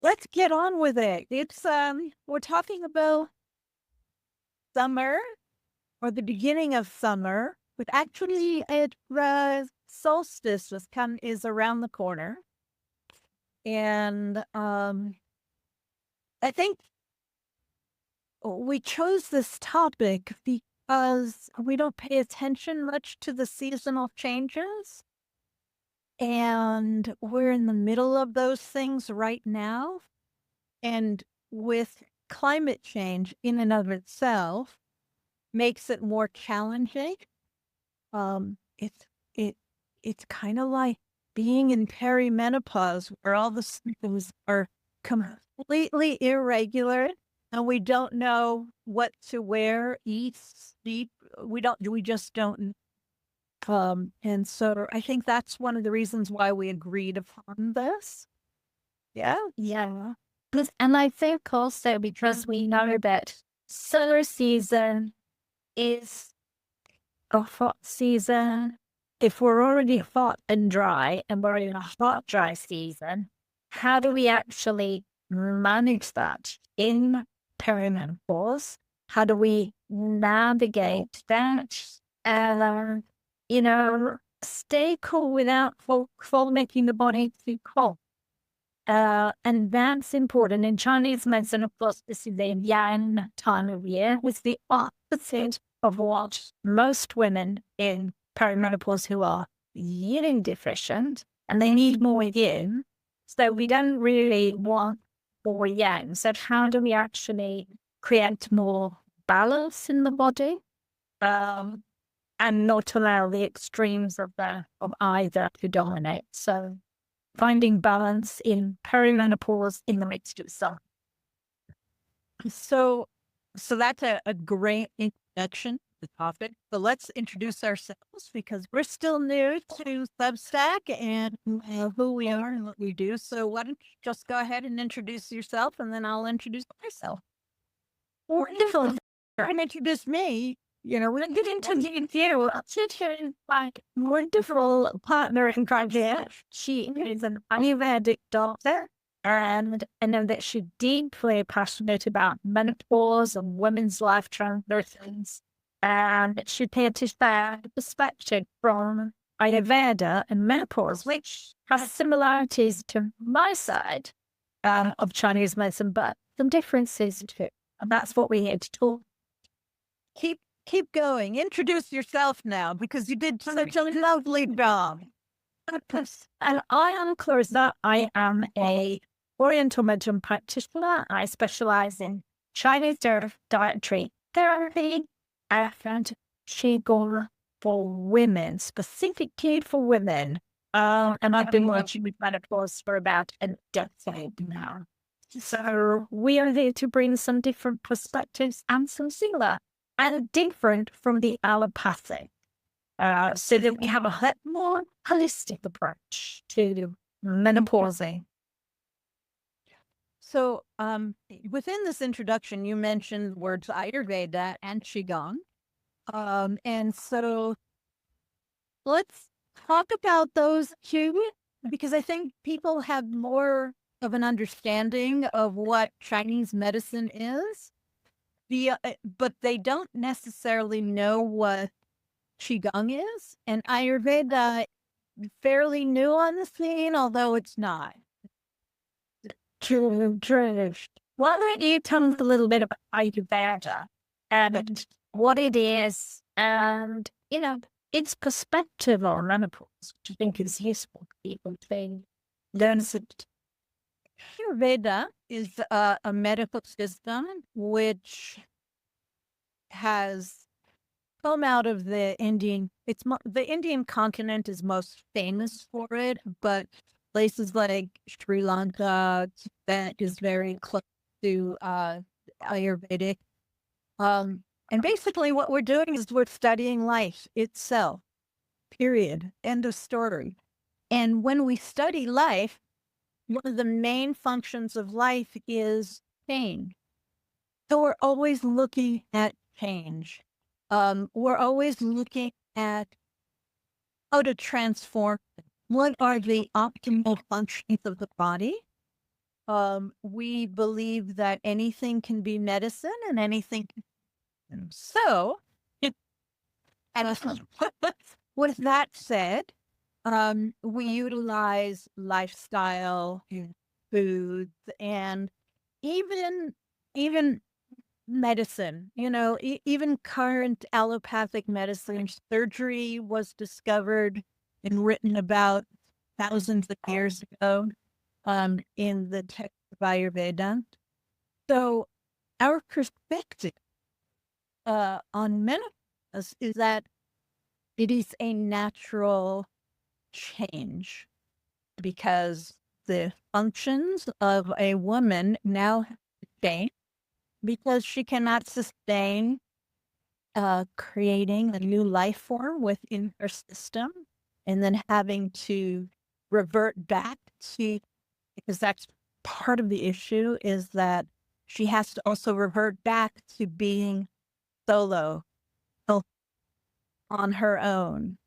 let's get on with it. We're talking about summer or the beginning of summer, but actually, solstice is around the corner, and I think we chose this topic because we don't pay attention much to the seasonal changes. And we're in the middle of those things right now. And with climate change in and of itself makes it more challenging. It's it it's kind of like being in perimenopause where all the symptoms are completely irregular and we don't know what to wear, eat, sleep. We just don't. And so I think that's one of the reasons why we agreed upon this. Yeah. Yeah. And I think also because we know that summer season is a hot season. If we're already hot and dry and we're in a hot, dry season, how do we actually manage that in perimenopause? How do we navigate that? And, stay cool without for making the body too cold. And that's important. In Chinese medicine, of course, this is the yang time of year. It's the opposite of what most women in perimenopause who are yin deficient and they need more yin. So we don't really want more yang. So how do we actually create more balance in the body? And not allow the extremes of either to dominate. So finding balance in perimenopause in the midst of summer. So that's a great introduction to the topic. So let's introduce ourselves because we're still new to Substack and who we are and what we do. So why don't you just go ahead and introduce yourself and then I'll introduce myself. Wonderful. And introduce me. We're going to get into you. My wonderful partner in crime here. She is an Ayurvedic doctor, and I know that she's deeply passionate about menopause and women's life transitions. And she's here to share the perspective from Ayurveda and menopause, which has similarities to my side of Chinese medicine, but some differences too. And that's what we're here to talk. Keep going. Introduce yourself now because you did such a lovely job. And I am Clarissa. I am a Oriental medicine practitioner. I specialize in Chinese dietary therapy and Qigong for women, specifically for women. And I've been working with menopause for about a decade now. So we are here to bring some different perspectives and some similar and different from the allopathic, so that we have a more holistic approach to menopause. So within this introduction, you mentioned words Ayurveda and Qigong. And so let's talk about those two, because I think people have more of an understanding of what Chinese medicine is. But they don't necessarily know what Qigong is. And Ayurveda fairly new on the scene, although it's not. True. Why don't you tell us a little bit about Ayurveda and what it is and, its perspective on menopause, which I think is useful for people to learn. Ayurveda is a medical system which has come out of the Indian. The Indian continent is most famous for it, but places like Sri Lanka, that is very close to Ayurvedic. And basically, what we're doing is we're studying life itself. Period. End of story. And when we study life, one of the main functions of life is change. So we're always looking at change. We're always looking at how to transform. What are the optimal functions of the body? we believe that anything can be medicine and anything. So, and with that said, we utilize lifestyle, foods, and even even medicine. Even current allopathic medicine, surgery was discovered and written about thousands of years ago, in the text of Ayurveda. So, our perspective on menopause is that it is a natural change because the functions of a woman now change because she cannot sustain creating a new life form within her system and then having to revert back to, because that's part of the issue, is that she has to also revert back to being solo, on her own.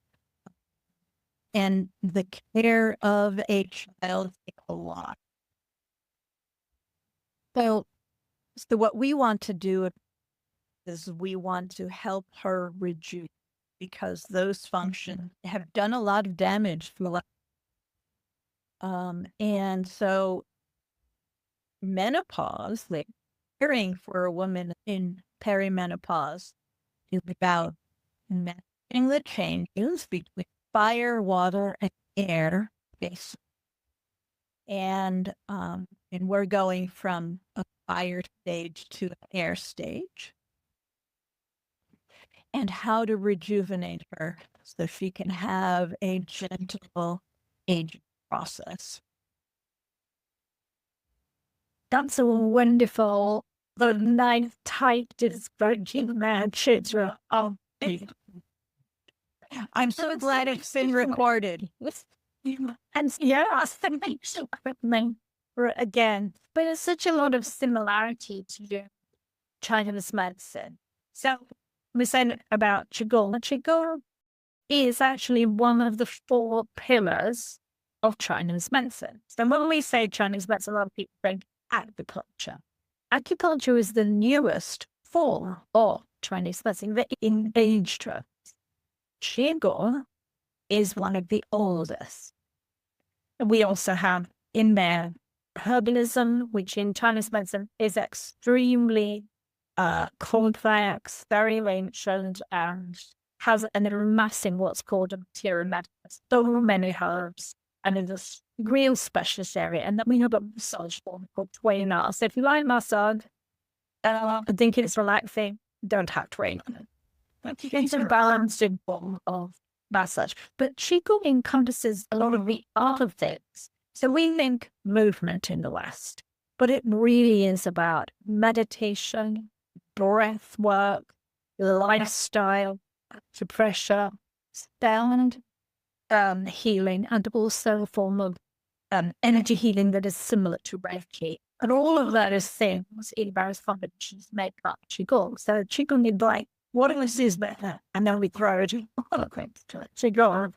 And the care of a child takes a lot. So what we want to do is we want to help her rejuvenate because those functions have done a lot of damage to life. And so menopause, like caring for a woman in perimenopause, is about managing the changes between fire, water, and air, basically. And we're going from a fire stage to an air stage, and how to rejuvenate her so she can have a gentle aging process. That's a wonderful, the nice, tight description matches. I'm so glad it's been recorded. And yes, that makes so quickly again. But there's such a lot of similarity to Chinese medicine. So we said about Qigong. Qigong is actually one of the 4 pillars of Chinese medicine. So when we say Chinese medicine, a lot of people think acupuncture. Acupuncture is the newest form of Chinese medicine, the age terms. Qigong is one of the oldest. We also have in there herbalism, which in Chinese medicine is extremely complex, very ancient, and has an amassing what's called a material medicine. So many herbs, and it's a real specialist area. And then we have a massage form called Tui Na. So if you like massage, I think it's relaxing, don't have to rain on it. It's a balanced form of massage. But Qigong encompasses a lot of the other things. So we think movement in the West, but it really is about meditation, breath work, lifestyle, pressure, sound healing, and also a form of energy healing that is similar to Reiki. And all of that is things in various combinations make up Qigong. So Qigong is like, what is better? And then we throw it to Qigong.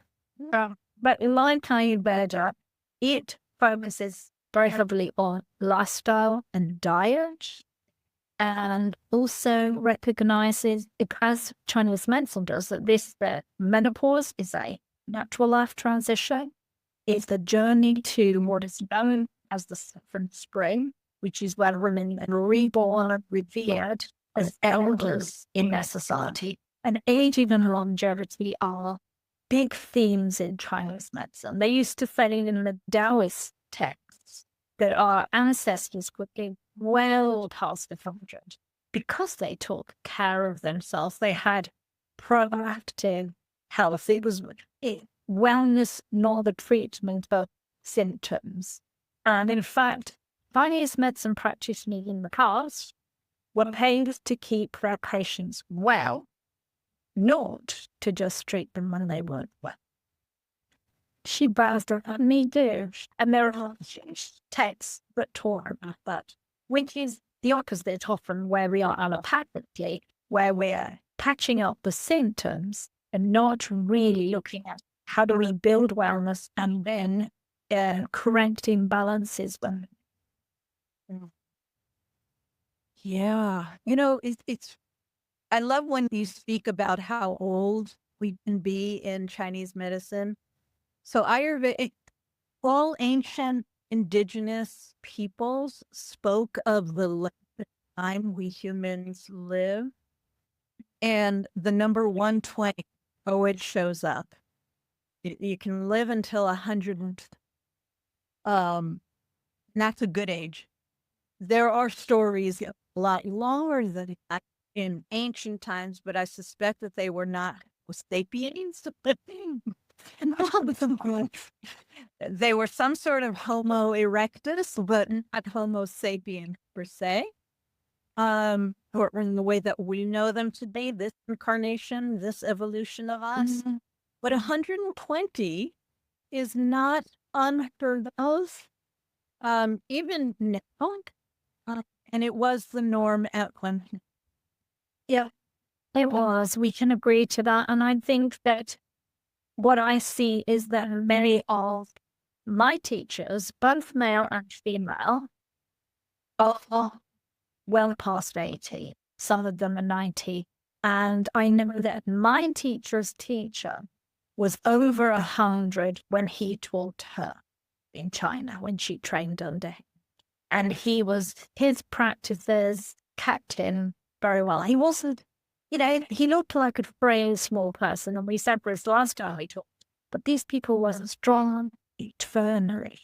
But in line Ayurveda, it focuses very heavily on lifestyle and diet, and also recognizes, as Chinese medicine does, that the menopause is a natural life transition. It's the journey to what is known as the second spring, which is when women are reborn, revered as elders in their society. And aging and longevity are big themes in Chinese medicine. They used to say in the Taoist texts that our ancestors could live well past 100 because they took care of themselves. They had proactive health. It was wellness, not the treatment of symptoms. And in fact, Chinese medicine practitioners in the past were paid to keep their patients well, not to just treat them when they weren't well. She bows down, me too. And there are texts that talk about that, which is the opposite often where we are allopathically, where we're patching up the symptoms and not really looking at how do we build wellness and then correct imbalances when Mm. Yeah. You know, I love when you speak about how old we can be in Chinese medicine. So Ayurveda, all ancient indigenous peoples spoke of the length of time we humans live, and the number 120 always shows up. You can live until 100, and that's a good age. There are stories a lot longer than that in ancient times, but I suspect that they were not sapiens. They were some sort of Homo erectus, but not Homo sapien per se. Or in the way that we know them today, this incarnation, this evolution of us. But 120 is not unheard of, even now. And it was the norm at one. Yeah, it was. We can agree to that. And I think that what I see is that many of my teachers, both male and female, are well past 80. Some of them are 90. And I know that my teacher's teacher was over 100 when he taught her in China, when she trained under him. And his practices kept him very well. He wasn't, he looked like a frail, small person. And we said for his last time we talked, but these people were strong, eternally.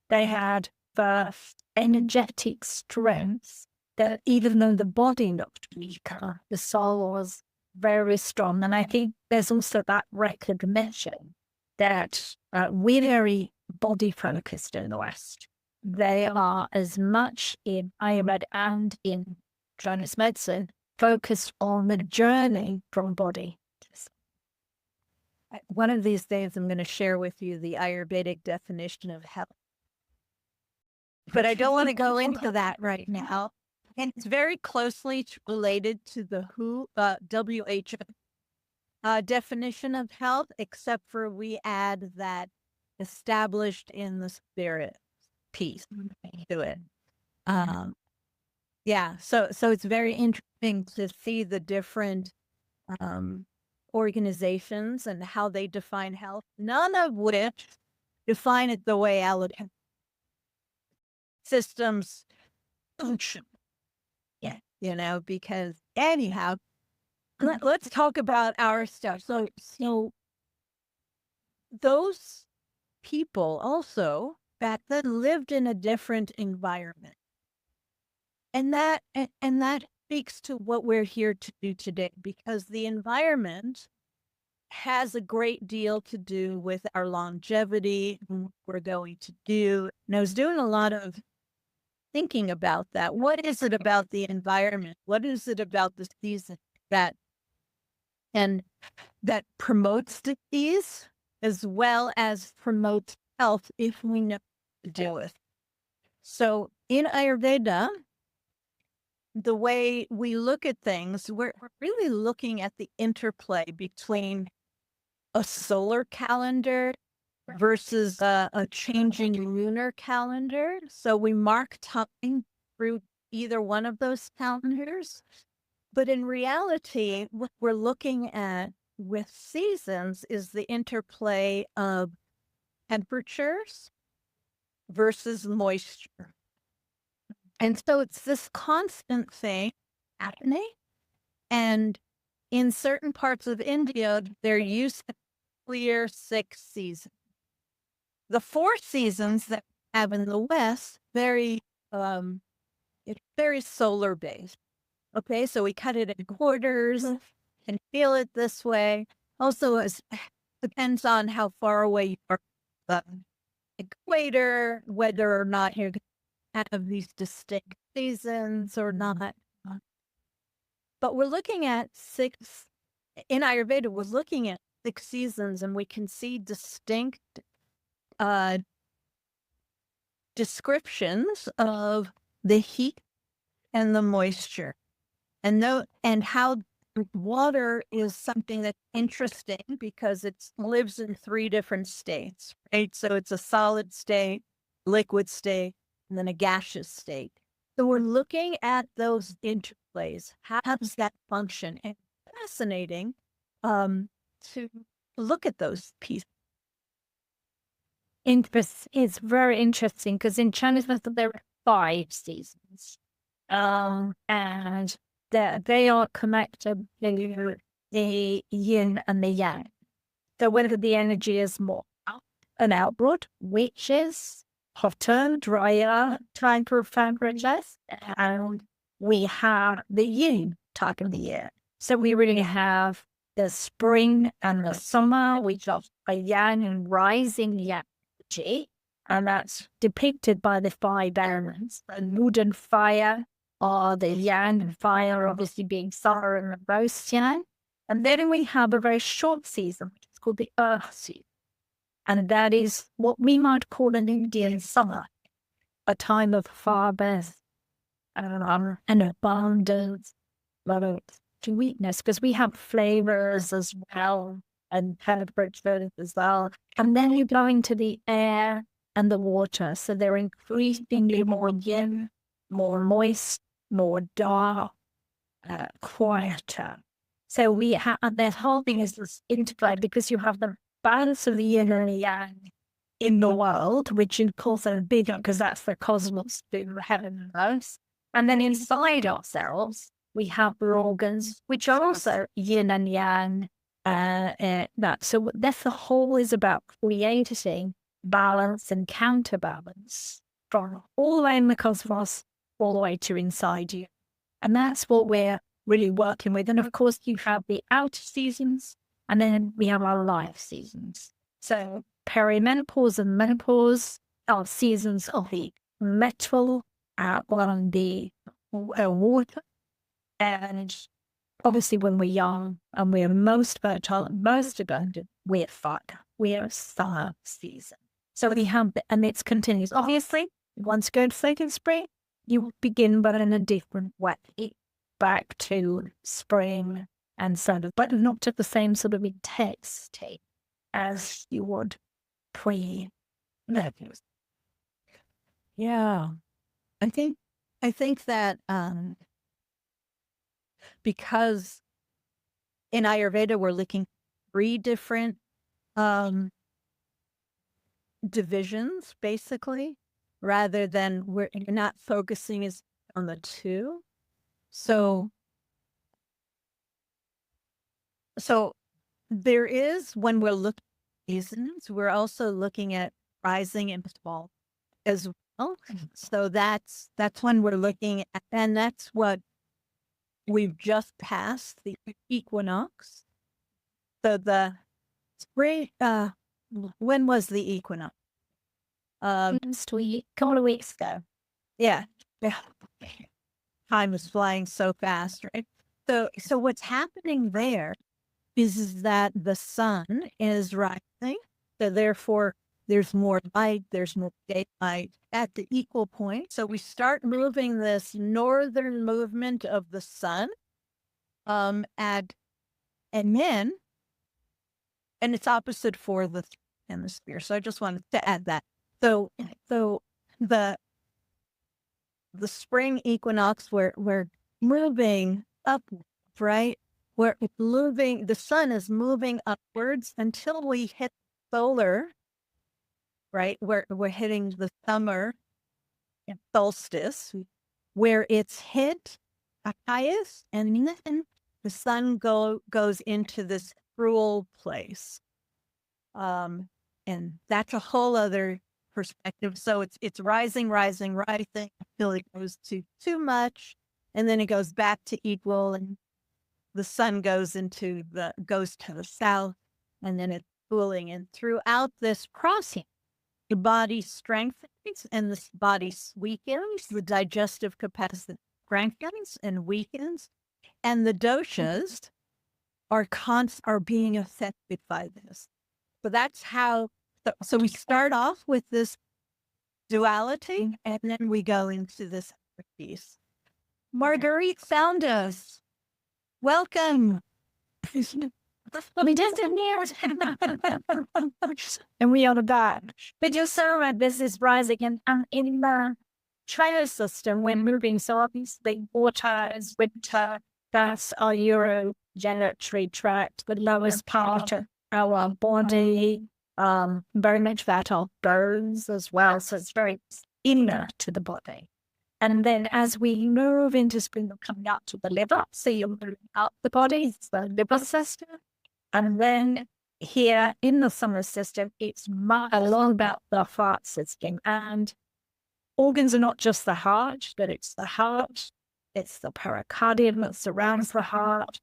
They had the energetic strength that even though the body looked weaker, the soul was very strong. And I think there's also that recognition that we're very body focused in the West. They are as much in Ayurveda and in Chinese medicine focused on the journey from body. One of these days, I'm going to share with you the Ayurvedic definition of health. But I don't want to go into that right now. And it's very closely related to the WHO definition of health, except for we add that established in the spirit piece to it. Yeah, so it's very interesting to see the different organizations and how they define health, none of which define it the way allopathic systems function. Yeah, because anyhow, let's talk about our stuff. So those people also back then lived in a different environment. And that speaks to what we're here to do today, because the environment has a great deal to do with our longevity and what we're going to do. And I was doing a lot of thinking about that. What is it about the environment? What is it about the season that promotes disease as well as promotes health if we know to do it? So in Ayurveda, the way we look at things, we're really looking at the interplay between a solar calendar versus a changing lunar calendar. So we mark time through either one of those calendars. But in reality, what we're looking at with seasons is the interplay of temperatures versus moisture. And so it's this constant thing happening. And in certain parts of India, they're used to clear 6 seasons. The 4 seasons that we have in the West, it's very solar based. Okay, so we cut it in quarters and feel it this way. Also, it depends on how far away you are from the equator, whether or not you're have these distinct seasons or not. But we're looking at 6, in Ayurveda, we're looking at 6 seasons, and we can see distinct descriptions of the heat and the moisture. And how water is something that's interesting because it lives in 3 different states, right? So it's a solid state, liquid state, and then a gaseous state. So we're looking at those interplays. How does that function? And fascinating to look at those pieces. It's very interesting because in Chinese medicine there are 5 seasons, and they are connected to the yin and the yang. So whether the energy is more an outward, which is hotter, drier, time for temperatures, and we have the yin type of the year. So we really have the spring and the summer, which are a yang and rising yang energy, and that's depicted by the 5 elements: the wood and fire, or the yang and fire, obviously being summer and the most yang. And then we have a very short season, which is called the earth season. And that is what we might call an Indian summer, a time of harvest and abundance, but sweetness, because we have flavors as well and temperatures as well. And then you go into the air and the water. So they're increasingly more yin, more moist, more dark, quieter. So we have, and that whole thing is this interplay because you have the balance of the yin and the yang in the world, which of course are bigger because that's the cosmos, the heaven and earth. And then inside ourselves, we have the organs, which are also yin and yang. So that's the whole is about creating balance and counterbalance from all the way in the cosmos, all the way to inside you. And that's what we're really working with. And of course, you have the outer seasons, and then we have our life seasons. So perimenopause and menopause are seasons of the metal on the water. And obviously when we're young and we're most fertile and most abundant, we're fire. We're summer season. So we have, and it continues. Obviously, once you go to second spring, you begin but in a different way, back to spring and sort of, but not to the same sort of intensity as you would pre-menopause. Yeah. I think that because in Ayurveda we're looking at 3 different divisions basically, rather than you're not focusing as on the 2. So there is, when we're looking at seasons, we're also looking at rising and fall as well. So that's when we're looking at, and that's what we've just passed, the equinox. So the spring, when was the equinox? Last week, a couple of weeks ago. Yeah. Time is flying so fast, right? So what's happening there is that the sun is rising. So therefore, there's more light, there's more daylight at the equal point. So we start moving this northern movement of the sun, and then, and it's opposite for the hemisphere. So I just wanted to add that. So the spring equinox, we're moving upwards, right? We're moving, the sun is moving upwards until we hit solar, right? We're hitting the summer solstice, where it's hit highest, and then the sun goes into this cruel place. And that's a whole other perspective. So it's rising until it goes to too much, and then it goes back to equal, and the sun goes to the south, and then it's cooling. And throughout this process, the body strengthens and the body weakens, the digestive capacity strengthens and weakens, and the doshas are being affected by this. So that's how. So we start off with this duality, and then we go into this other piece. Marguerite found us. Welcome. We just here. And we are back. But you saw that this is rising and in the China system, we're moving. So obviously, water is winter. That's our urogenitory tract, the lowest part of our body. Very much that our bones as well. So it's very inner to the body. And then as we move into spring, we're coming out to the liver. So you're moving out the body, it's the liver system. And then here in the summer system, it's all about the heart system. And organs are not just the heart, but it's the heart, it's the pericardium that surrounds the heart.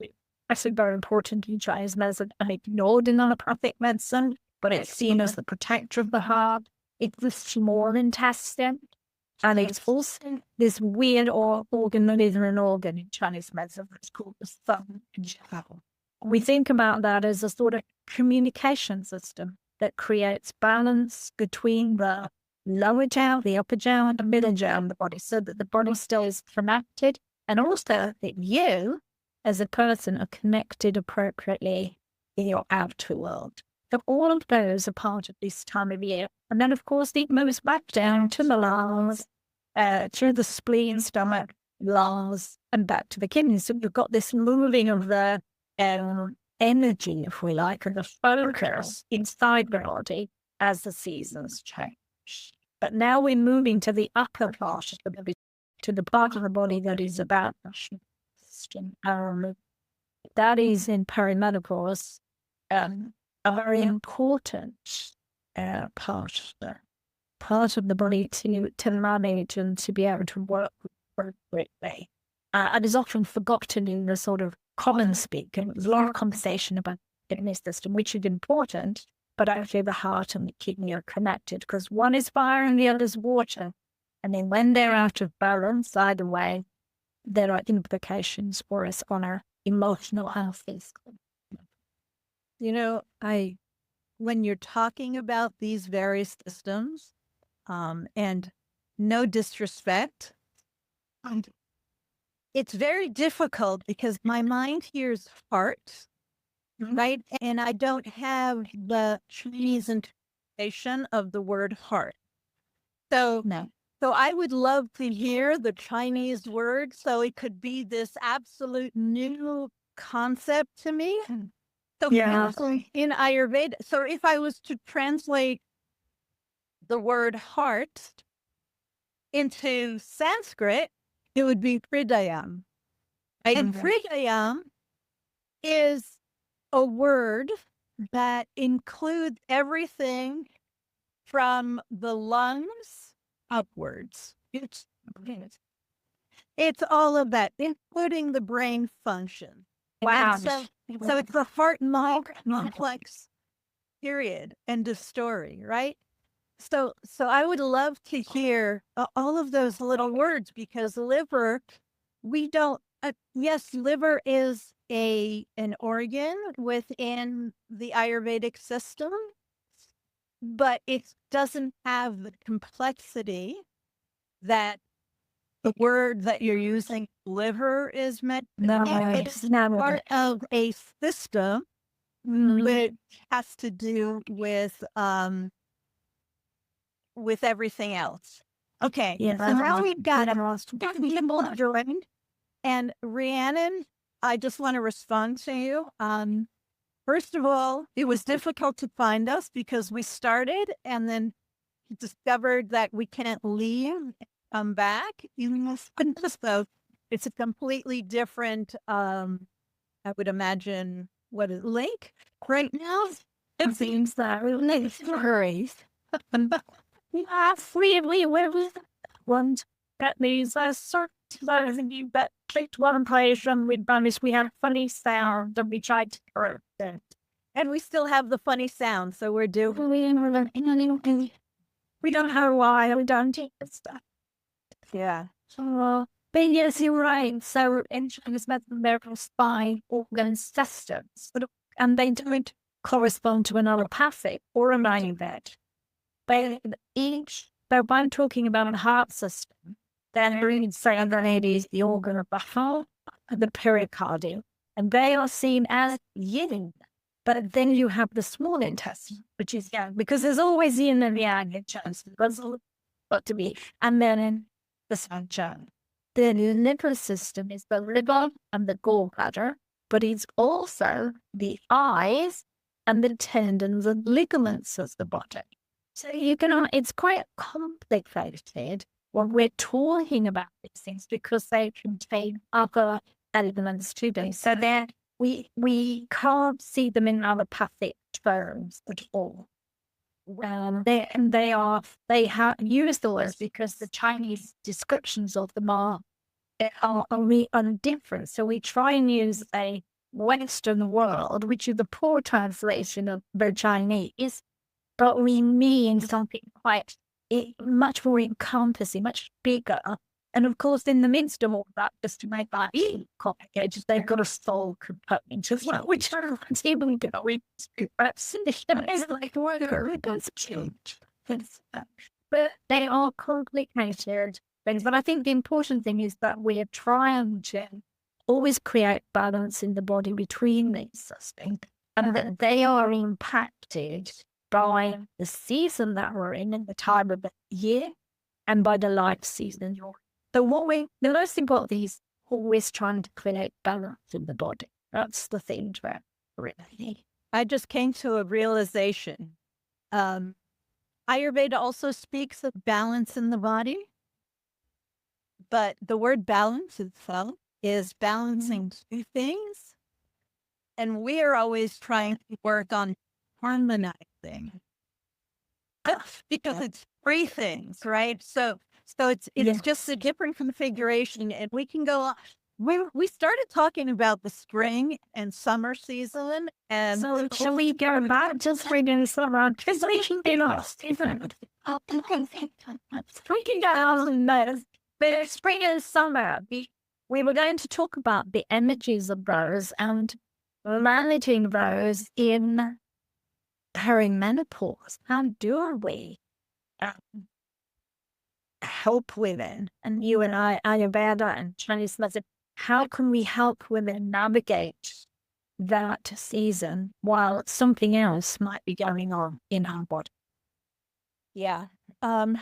That's very important in Chinese medicine and ignored in allopathic medicine, but it's seen as the protector of the heart. It's the small intestine. And it's also this weird organ that isn't an organ in Chinese medicine. It's called the thumb and jiao. We think about that as a sort of communication system that creates balance between the lower jiao, the upper jiao, and the middle jiao in the body, so that the body still is connected, and also that you, as a person, are connected appropriately in your outer world. So all of those are part of this time of year. And then, of course, it moves back down to the lungs, through the spleen, stomach, lungs, and back to the kidneys. So you've got this moving of the energy, if we like, and the focus inside the body as the seasons change. But now we're moving to the upper part of the body, to the part of the body that is about the system. That is in perimenopause, a very important part of the body to manage and to be able to work appropriately. And is often forgotten in the sort of common speak. And there's a lot of conversation about the kidney system, which is important, but actually the heart and the kidney are connected because one is fire and the other is water. And then when they're out of balance, either way, there are implications for us on our emotional health. You know, when you're talking about these various systems, and no disrespect, it's very difficult because my mind hears heart, right? And I don't have the Chinese interpretation of the word heart. So, No. So I would love to hear the Chinese word. So it could be this absolute new concept to me. So Yeah. in Ayurveda, so if I was to translate the word heart into Sanskrit, it would be Hridayam. Right? And Hridayam is a word that includes everything from the lungs upwards. It's all about including the brain function. Wow. So it's the heart and mind complex, period, end of story, right? So I would love to hear all of those little words because liver, we don't, yes, liver is an organ within the Ayurvedic system, but it doesn't have the complexity that the word that you're using, liver, is meant. No, It's not part of a system which has to do with everything else. Okay, Yeah, so now we've got and Rhiannon, I just want to respond to you. First of all, it was difficult to find us because we started and then discovered that we can't leave and come back. So it's a completely different, I would imagine, link right now. It seems that hurries. We want that these sort of you bet clicked one place and we promised we had a funny sound and we tried to correct it. And we still have the funny sound, so we're doing. We don't know why we don't do this stuff. Yeah. But yes, you're right. So in Chinese medicine, there are 5 organ systems, and they don't correspond to an allopathic or a Ayurvedic. But I'm talking about a heart system, then we would say that it is the organ of the heart and the pericardium, and they are seen as yin. But then you have the small intestine, which is yang, because there's always yin and yang in Chinese. But to be, and then the sunshine. The liver system is the liver and the gallbladder, but it's also the eyes and the tendons and ligaments of the body. So it's quite complicated when we're talking about these things because they contain other elements to them. So we can't see them in allopathic terms at all. They have used the words because the Chinese descriptions of them are different. So we try and use a Western world, which is the poor translation of the Chinese, but we mean something quite much more encompassing, much bigger. And of course, in the midst of all that, just to make that complicated, they've got a soul component as well, which I don't even go into. It's like whatever, it does change. But they are complicated things. But I think the important thing is that we're trying to always create balance in the body between these things, and that they are impacted by the season that we're in and the time of the year, and by the life season you're in. So the most important thing is always trying to create balance in the body. That's the thing to really. I just came to a realization. Ayurveda also speaks of balance in the body, but the word balance itself is balancing two things. And we are always trying to work on harmonizing because it's three things, right? So it's just a different configuration, and we can go. We started talking about the spring and summer season, and so shall we go back to spring and summer? Because we can be lost, isn't it? We can go out and notice. But spring and summer, we were going to talk about the energies of those and managing those in perimenopause. How do we help women? And you and I, Ayurveda and Chinese medicine, how can we help women navigate that season while something else might be going on in our body? Yeah. When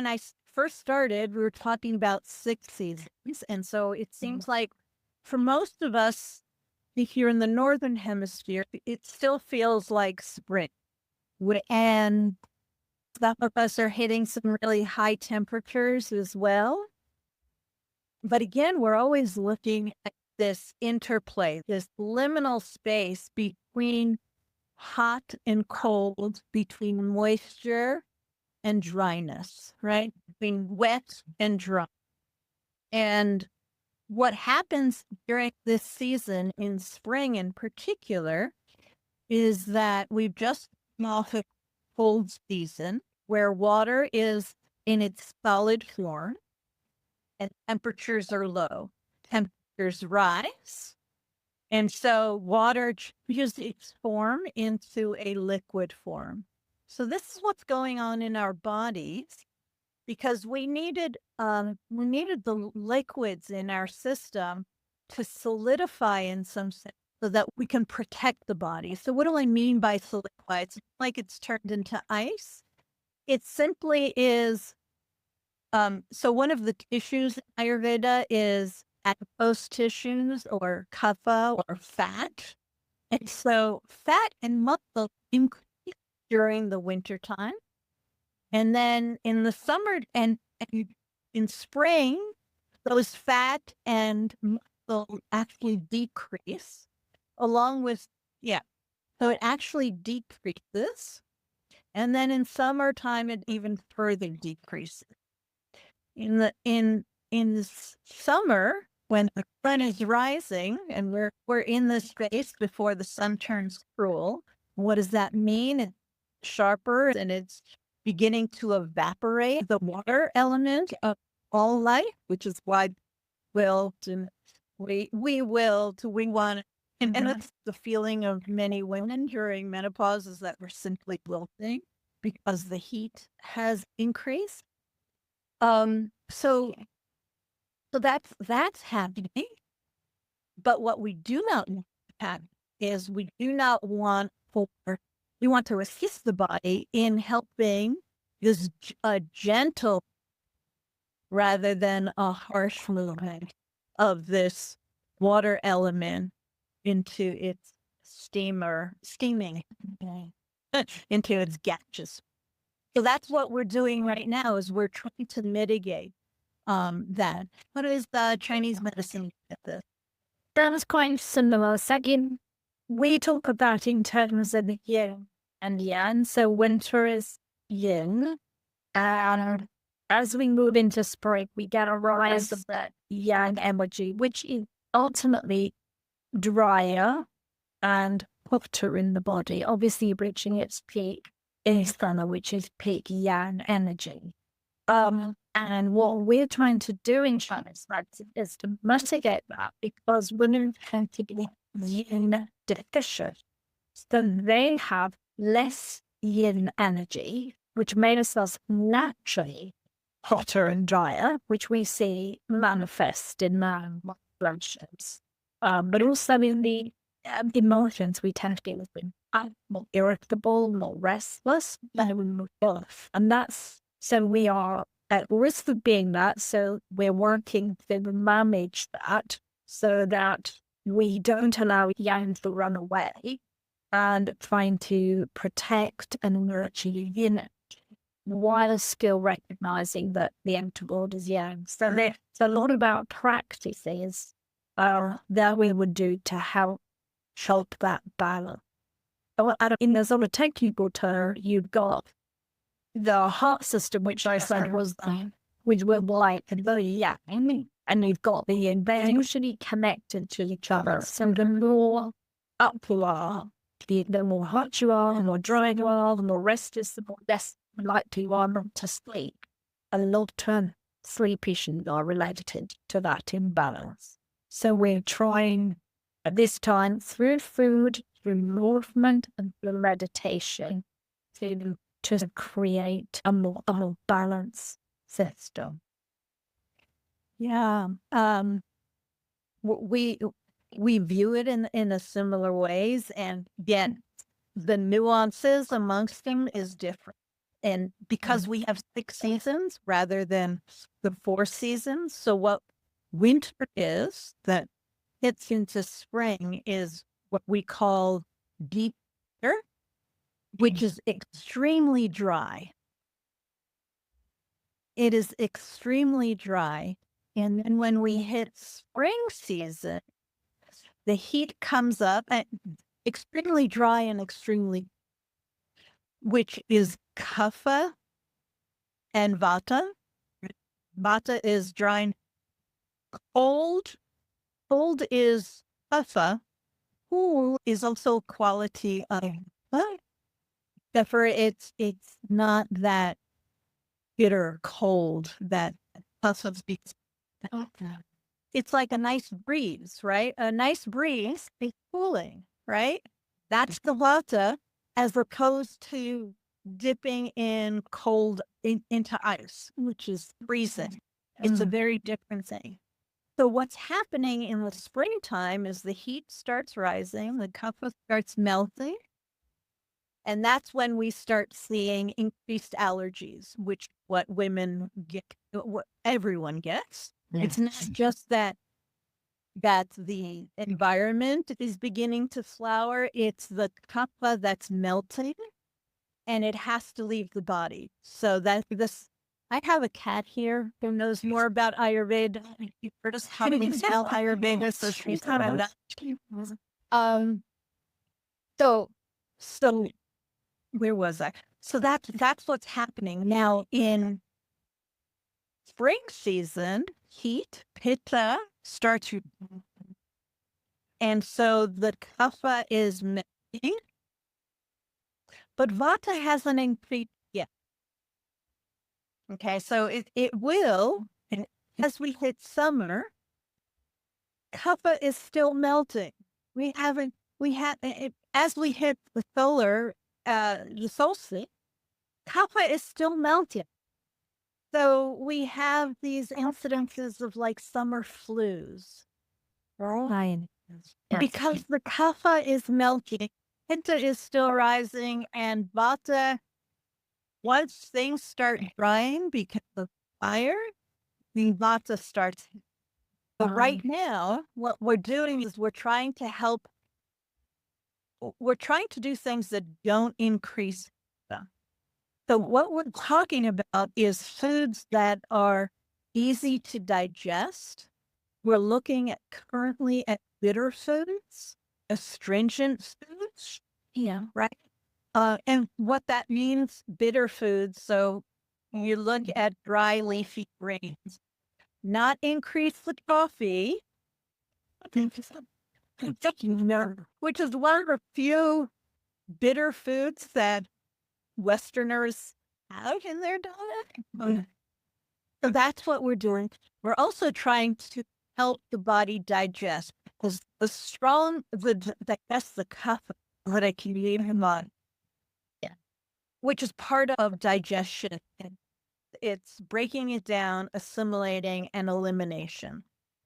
I first started, we were talking about 6 seasons. And so it seems like for most of us here in the Northern Hemisphere, it still feels like spring. And some of us are hitting some really high temperatures as well. But again, we're always looking at this interplay, this liminal space between hot and cold, between moisture and dryness, right? Between wet and dry. And what happens during this season, in spring in particular, is that we've just come off a cold season where water is in its solid form and temperatures are low. Temperatures rise. And so water changes its form into a liquid form. So this is what's going on in our bodies, because we needed the liquids in our system to solidify in some sense so that we can protect the body. So what do I mean by solidify? It's like it's turned into ice. It simply is. So one of the tissues in Ayurveda is adipose tissues or kapha or fat. And so fat and muscle increase during the winter time. And then in the summer and in spring, those fat and muscle actually decrease along with, so it actually decreases. And then in summertime, it even further decreases. In the summer, when the sun is rising and we're in the space before the sun turns cruel, what does that mean? It's sharper and it's beginning to evaporate the water element of all life, which is why we want, and that's the feeling of many women during menopause, is that we're simply wilting because the heat has increased. So that's happening. But what we do not want to happen is we want to assist the body in helping is a gentle rather than a harsh movement of this water element into its steaming into its gases. So that's what we're doing right now is we're trying to mitigate that. What is the Chinese medicine at this? That was quite similar. Second, we talk about in terms of the yin and yang. So winter is yin, and as we move into spring, we get a rise of that yang energy, which is ultimately drier and hotter in the body, obviously reaching its peak in summer, which is peak yang energy. And what we're trying to do in Chinese medicine is to mitigate that because women tend to be yin deficient. So they have less yin energy, which makes us naturally hotter and drier, which we see manifest in relationships. But also in the emotions, we tend to be more irritable, more restless, and that's so we are at risk of being that. So we're working to manage that so that we don't allow yang to run away and trying to protect and nurture yin while still recognizing that the outer world is yang. So there's a lot about practices that we would do to help that balance. In the sort of technical term, you've got the heart system, which I said was which were like very yang, and you've got the yin. They're usually connected to each other. So the more up you are, the more hot you are, the more dry you are, the more restless, the more less likely you are not to sleep. And long-term sleep issues are related to that imbalance. So we're trying at this time through food, through movement, and through meditation to create a more balanced system. Yeah. We view it in a similar ways, and again, the nuances amongst them is different. And because we have 6 seasons rather than the 4 seasons, so what winter is that hits into spring is what we call deep winter, which is extremely dry. It is extremely dry. And then when we hit spring season, the heat comes up at extremely dry and extremely, which is kapha and vata. Vata is dry and cold. Cold is kapha. Cool is also quality of vata. It's not that bitter cold that kapha speaks. It's like a nice breeze, right? A nice breeze is cooling, right? That's the vata, as opposed to dipping in cold into ice, which is freezing. It's a very different thing. So what's happening in the springtime is the heat starts rising, the kapha starts melting, and that's when we start seeing increased allergies, which what women get, what everyone gets. It's not just that the environment is beginning to flower, it's the kapha that's melting and it has to leave the body. So I have a cat here who knows more about Ayurveda. You've heard us talking about Ayurveda, so she's about that. So where was I? So that's what's happening now in spring season. Heat, pitta starts, and so the kapha is melting, but vata hasn't increased yet. Okay, so it will, and as we hit summer, kapha is still melting. As we hit the solstice, kapha is still melting. So we have these incidences of like summer flus. Right. Because the kapha is melting, pitta is still rising, and vata Once things start drying because of fire, the vata starts. But right now, what we're doing is we're trying to do things that don't increase them. So what we're talking about is foods that are easy to digest. We're looking at currently at bitter foods, astringent foods, Yeah. right? And what that means, bitter foods. So you look at dry leafy greens, not increase the coffee, which is one of the few bitter foods that Westerners have in their diet. So that's what we're doing. We're also trying to help the body digest because that's the kapha that I can leave him on. Yeah. Which is part of digestion. It's breaking it down, assimilating, and elimination.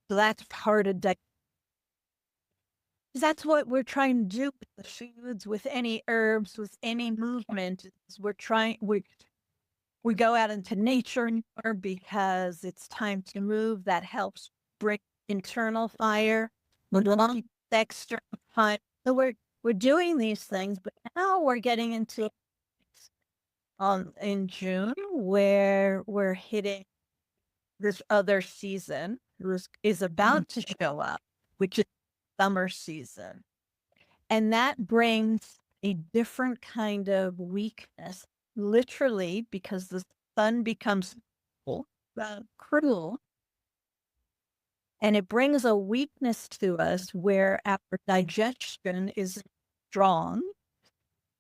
So that's part of that's what we're trying to do with the foods, with any herbs, with any movement. We go out into nature more because it's time to move. That helps break internal fire, external fire. So we're doing these things, but now we're getting into in June where we're hitting this other season is about to show up, which is summer season. And that brings a different kind of weakness, literally, because the sun becomes cruel. And it brings a weakness to us where our digestion is strong,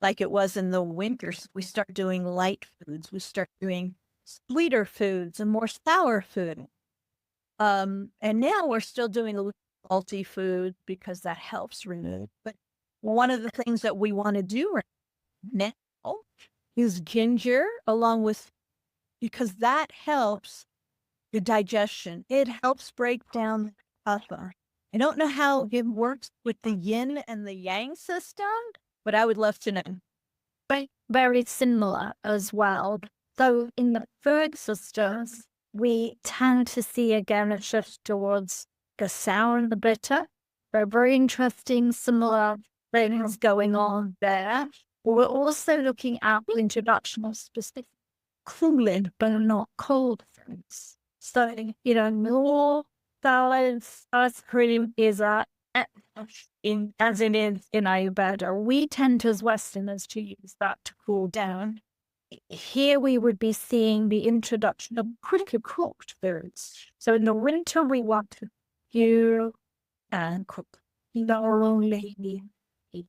like it was in the winters. We start doing light foods. We start doing sweeter foods and more sour food. And now we're still doing a little salty food because that helps remove. But one of the things that we want to do right now is ginger, because that helps the digestion. It helps break down the kapha. I don't know how it works with the yin and the yang system, but I would love to know. But very similar as well. So in the food systems, we tend to see again a shift towards the sour and the bitter. They're very interesting, similar things going on there. We're also looking at the introduction of specific cooling but not cold foods. So, more salads, ice cream is as it is in Ayurveda. We tend as Westerners to use that to cool down. Here we would be seeing the introduction of quicker cooked foods. So in the winter we want to cure and cook. Not only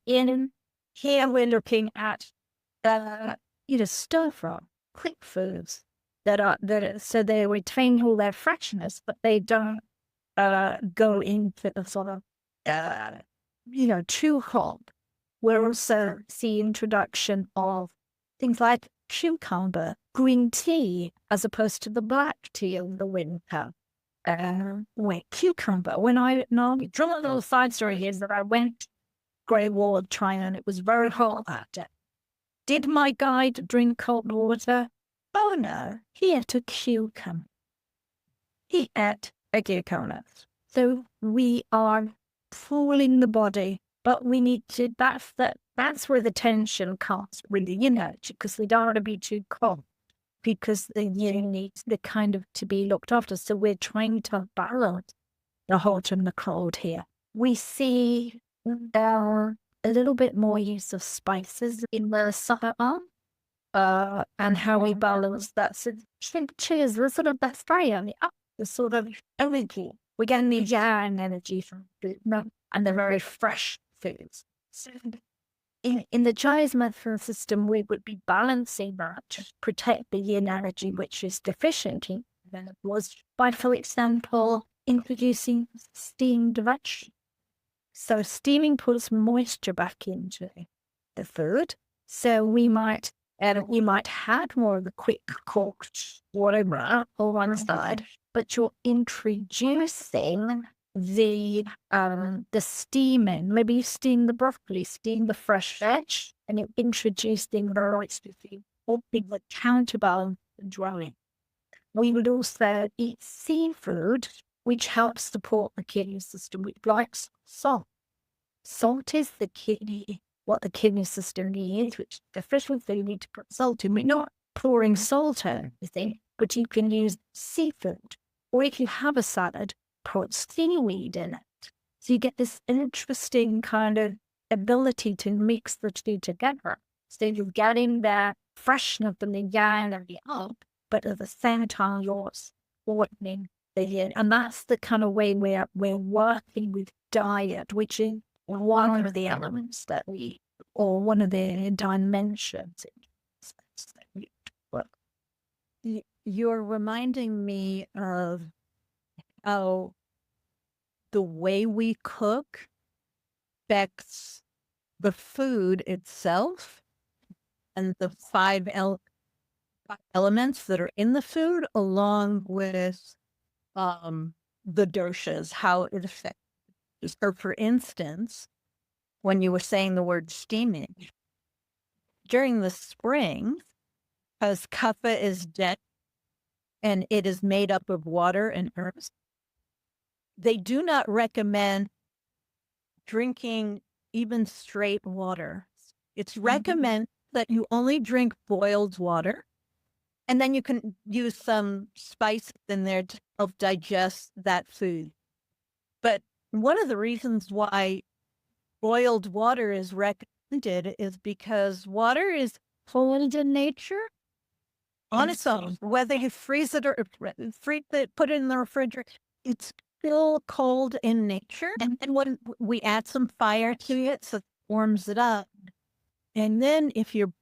in here we're looking at stir fry, quick foods so they retain all their freshness, but they don't go into the sort of too hot. We're also see introduction of things like cucumber, green tea, as opposed to the black tea in the winter. Cucumber. When I draw a little side story here is that I went to Great Wall of China and it was very hot that day. Did my guide drink cold water? Oh no, he ate a cucumber. He ate a cucumber. So we are fooling the body, but we need to, that's where the tension comes, really, because we don't want to be too cold, because the needs the kind of to be looked after. So we're trying to balance the hot and the cold here. We see a little bit more use of spices in the summer, and how we balance that. So cheers, the sort of that's very the sort of energy. We're getting the yang energy from food, and the very fresh foods. So in the Chinese medical system, we would be balancing that to protect the yin energy, which is deficient in menopause, by, for example, introducing steamed vegetables. So steaming puts moisture back into the food. So we might have more of the quick cooked whatever on one side, but you're introducing the steaming. Maybe you steam the broccoli, steam the fresh veg, and you're introducing the rice with you. or being accountable and drawing. We would also eat seafood, which helps support the kidney system, which likes salt. Salt is what the kidney system needs, which especially if you need to put salt in. We're not pouring salt in everything, but you can use seafood. Or if you have a salad, put seaweed in it. So you get this interesting kind of ability to mix the two together. So you're getting that freshness from the yang and the up, but at the same time you're supporting the yin. And that's the kind of way we're working with diet, which is one of the elements that or one of the dimensions. You're reminding me of how the way we cook affects the food itself and the five elements that are in the food, along with the doshas, how it affects. So, for instance, when you were saying the word steaming, during the spring, because kapha is dead and it is made up of water and herbs, they do not recommend drinking even straight water. It's recommended that you only drink boiled water, and then you can use some spices in there to help digest that food. But one of the reasons why boiled water is recommended is because water is cold in nature on its own. Whether you freeze it or put it in the refrigerator, it's still cold in nature. And then when we add some fire to it, so it warms it up. And then if you've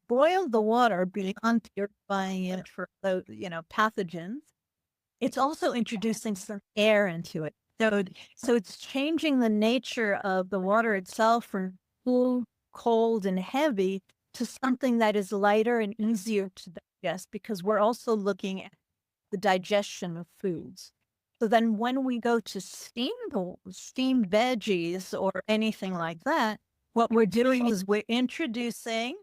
boiled the water beyond purifying it for the pathogens, it's also introducing some air into it. So it's changing the nature of the water itself from cool, cold, and heavy to something that is lighter and easier to digest, because we're also looking at the digestion of foods. So then when we go to steamed veggies or anything like that, what we're doing is we're introducing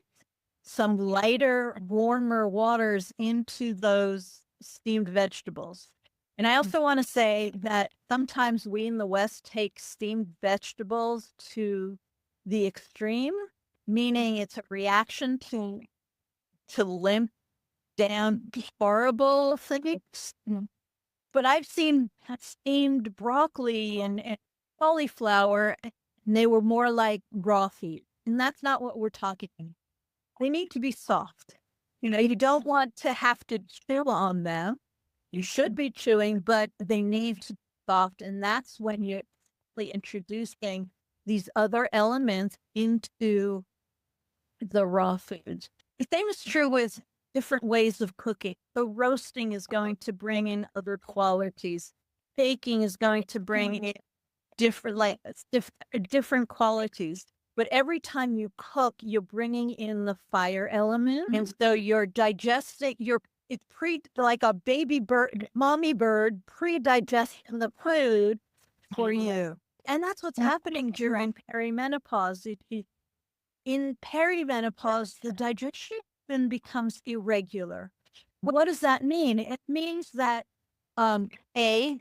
some lighter, warmer waters into those steamed vegetables. And I also want to say that sometimes we in the West take steamed vegetables to the extreme, meaning it's a reaction to limp down horrible things. But I've seen steamed broccoli and cauliflower, and they were more like raw feed. And that's not what we're talking about. They need to be soft. You don't want to have to chew on them. You should be chewing, but they need to be soft. And that's when you're introducing these other elements into the raw foods. The same is true with different ways of cooking. So roasting is going to bring in other qualities. Baking is going to bring in different qualities. But every time you cook, you're bringing in the fire element. And so you're digesting, it's like a baby bird, mommy bird, pre-digesting the food for you. And that's what's happening during perimenopause. In perimenopause, the digestion becomes irregular. What does that mean? It means that Vata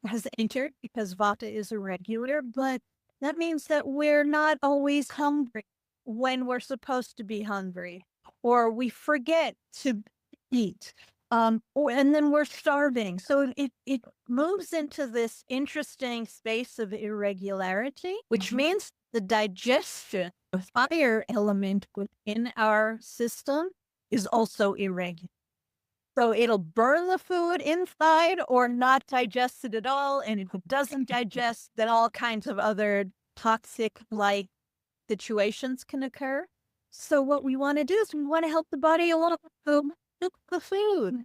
has entered, because Vata is irregular, but that means that we're not always hungry when we're supposed to be hungry, or we forget to eat, and then we're starving. So it moves into this interesting space of irregularity, which means the digestion, the fire element within our system, is also irregular. So it'll burn the food inside or not digest it at all. And if it doesn't digest, then all kinds of other toxic-like situations can occur. So what we want to do is we want to help the body a little bit cook the food.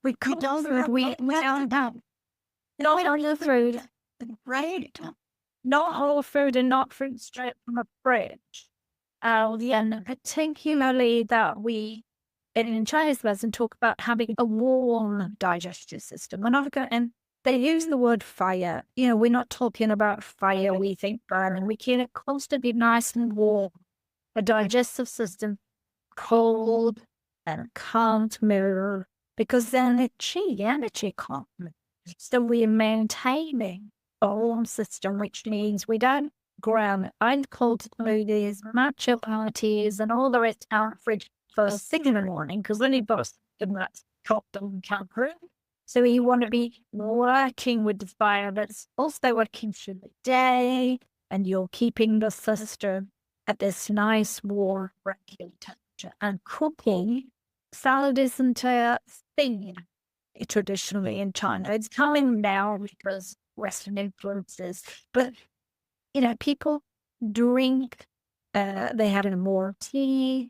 We don't the food, right? Not whole food and not food straight from a fridge. And particularly that we in Chinese medicine talk about having a warm digestive system. And they use the word fire. We're not talking about fire, we think burning. We keep it constantly nice and warm. The digestive system cold and can't move, because then the energy can't move. So we're maintaining a warm system, which means we don't ground ice cold smoothies, matcha parties, and all the rest out of the fridge first thing in the morning, because then you've got something that's chopped and can't grow. So you want to be working with the fire that's also working through the day, and you're keeping the system at this nice, warm, regular temperature. And cooking, salad isn't a thing traditionally in China. It's coming now because Western influences, but people drink, they have more tea.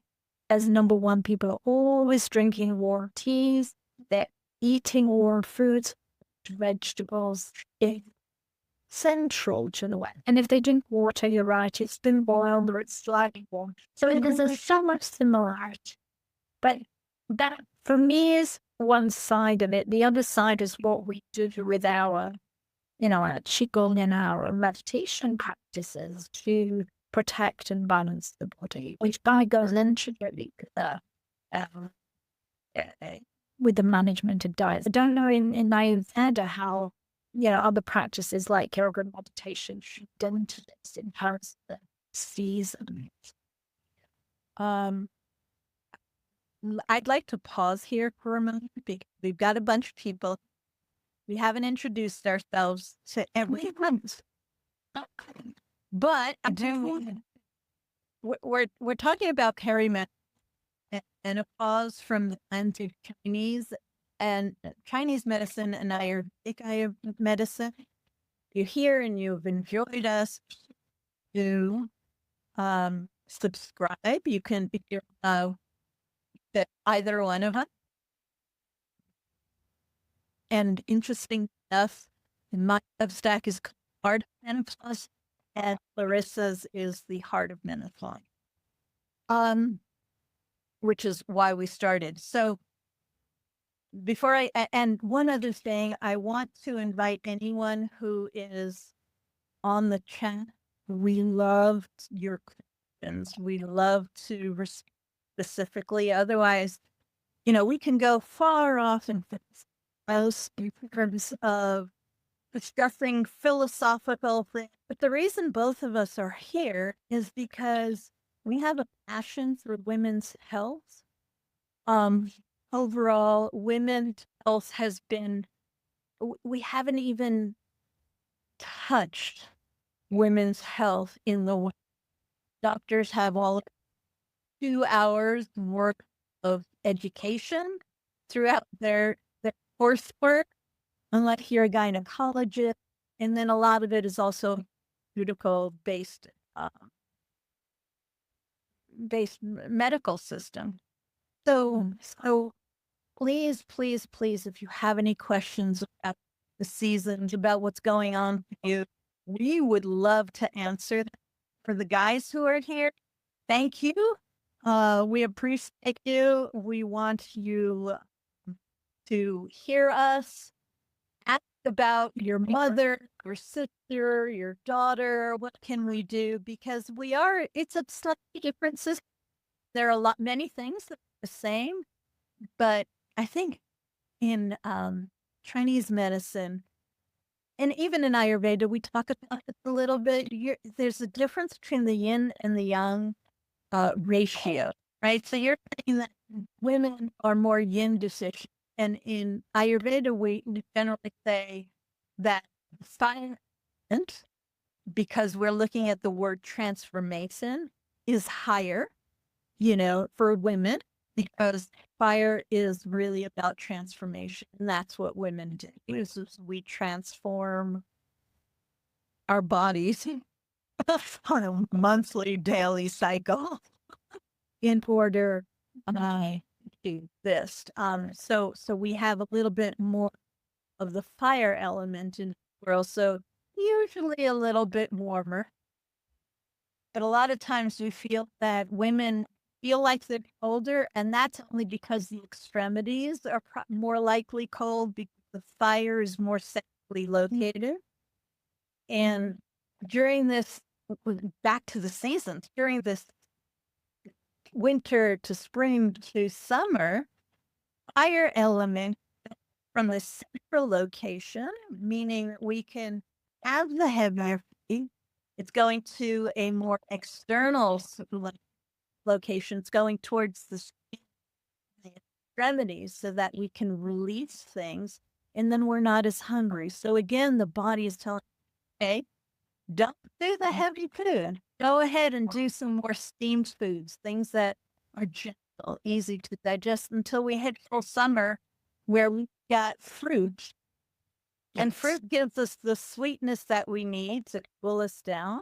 As number one, people are always drinking warm teas. They're eating warm foods, vegetables. It's central to the way. And if they drink water, you're right, it's been boiled or it's slightly warm. So there's so much similarity. But that, for me, is one side of it. The other side is what we do with our our qigong and our meditation practices to protect and balance the body, which goes into with the management of diet. I don't know in Ayurveda how other practices like yoga and meditation should into this in terms of the season. I'd like to pause here for a moment because we've got a bunch of people. We haven't introduced ourselves to everyone, but we're talking about perimenopause and a pause from the lens of Chinese medicine and Ayurvedic medicine. You're here and you've enjoyed us. To subscribe, you can that either one of us. And interesting enough, my Substack is Heart of Menopause, and Larissa's is the Heart of Menopause. Which is why we started. So and one other thing, I want to invite anyone who is on the chat. We love your questions. We love to respond specifically. Otherwise, we can go far off in terms of discussing philosophical things. But the reason both of us are here is because we have a passion for women's health. Overall, women's health has been, we haven't even touched women's health in the way. Doctors have all 2 hours worth of education throughout their coursework, unless you're a gynecologist. And then a lot of it is also pharmaceutical-based medical system. So please, if you have any questions about the seasons, about what's going on with you, we would love to answer them. For the guys who are here, thank you. We appreciate you. We want you to hear us. Ask about your mother, your sister, your daughter. What can we do? Because it's a slightly different system. There are many things that are the same, but I think in Chinese medicine, and even in Ayurveda, we talk about it a little bit. There's a difference between the yin and the yang ratio, right? So you're saying that women are more yin deficient. And in Ayurveda, we generally say that fire, because we're looking at the word transformation, is higher, for women, because fire is really about transformation. And that's what women do. We transform our bodies on a monthly, daily cycle in order do this. So we have a little bit more of the fire element, and we're also usually a little bit warmer. But a lot of times we feel that women feel like they're colder, and that's only because the extremities are more likely cold because the fire is more centrally located. And during this, back to the seasons, during this winter to spring to summer, fire element from a central location, meaning that we can have the heavy. It's going to a more external location. It's going towards the extremities so that we can release things and then we're not as hungry. So again, the body is telling, hey, don't do the heavy food. Go ahead and do some more steamed foods, things that are gentle, easy to digest until we hit full summer where we got fruit. And fruit gives us the sweetness that we need to cool us down.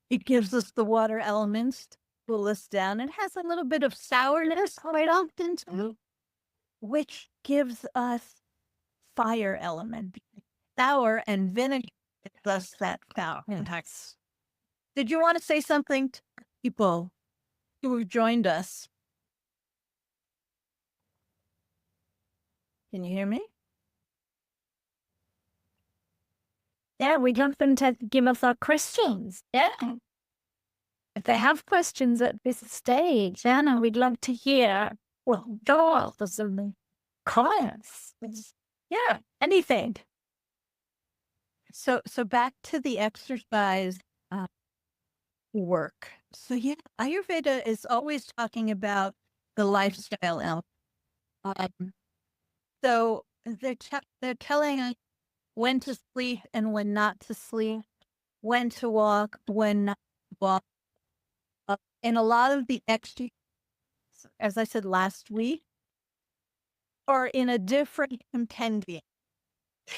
It gives us the water elements to cool us down. It has a little bit of sourness quite often too, which gives us fire element. Sour and vinegar gives us that power. Did you want to say something to people who have joined us? Can you hear me? Yeah, we'd love them to give us our questions. Yeah. If they have questions at this stage, Anna, we'd love to hear. Well, thoughts and comments. Yeah, anything. So back to the exercise work. So yeah, Ayurveda is always talking about the lifestyle element. So they're telling us when to sleep and when not to sleep, when to walk, when not to walk. And a lot of the extra, as I said last week, are in a different compendium.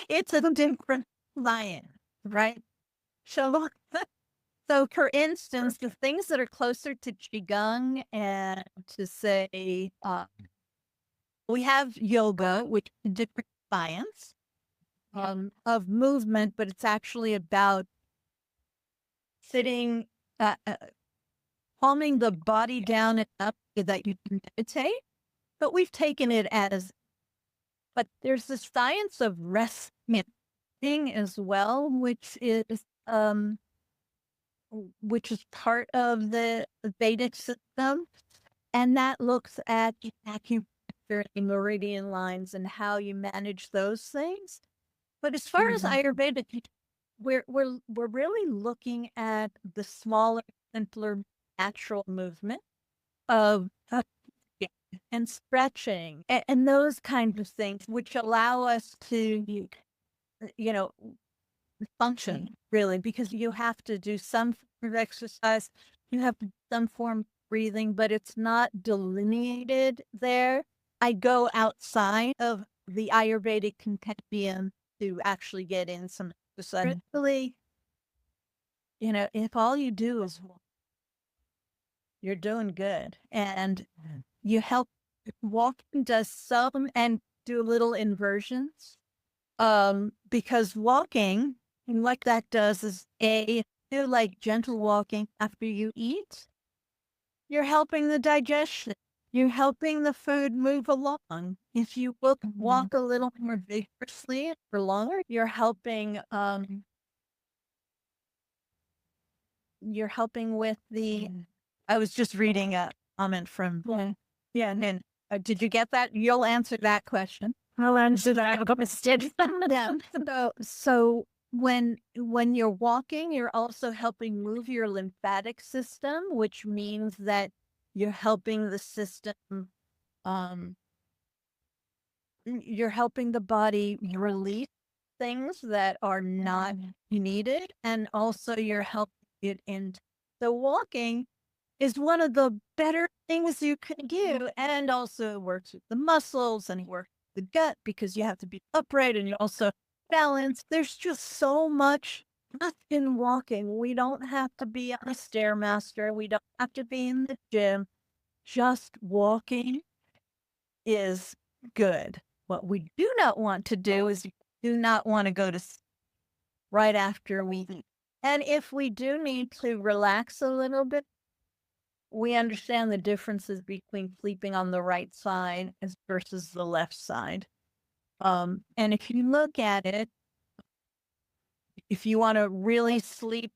It's a different lion, right? So, so for instance, the things that are closer to Qigong and to say, we have yoga, which is a different science of movement, but it's actually about sitting, calming the body down and up so that you can meditate. But we've taken it but there's the science of resting as well, which is part of the Vedic system. And that looks at acupuncture and meridian lines and how you manage those things. But as far as Ayurvedic, we're really looking at the smaller, simpler, natural movement of and stretching and those kinds of things, which allow us to, function really, because you have to do some form of exercise, you have to do some form of breathing, but it's not delineated there. I go outside of the Ayurvedic compendium to actually get in some exercise. Really, if all you do is walk, you're doing good. And you help walking does some and do little inversions. Because walking, and what that does is do like gentle walking after you eat. You're helping the digestion. You're helping the food move along. If you walk a little more vigorously for longer, you're helping with the. I was just reading a comment from. Yeah, and did you get that? You'll answer that question. I'll answer that. I've got my steady thumb down. So when you're walking, you're also helping move your lymphatic system, which means that you're helping the system. You're helping the body release things that are not needed, and also you're helping it in. So walking is one of the better things you can do, and also works with the muscles and works with the gut because you have to be upright and you also balance. There's just so much in walking. We don't have to be on a stairmaster. We don't have to be in the gym. Just walking is good. What we do not want to do is do not want to go to sleep right after we eat. And if we do need to relax a little bit, we understand the differences between sleeping on the right side versus the left side. And if you look at it, if you want to really sleep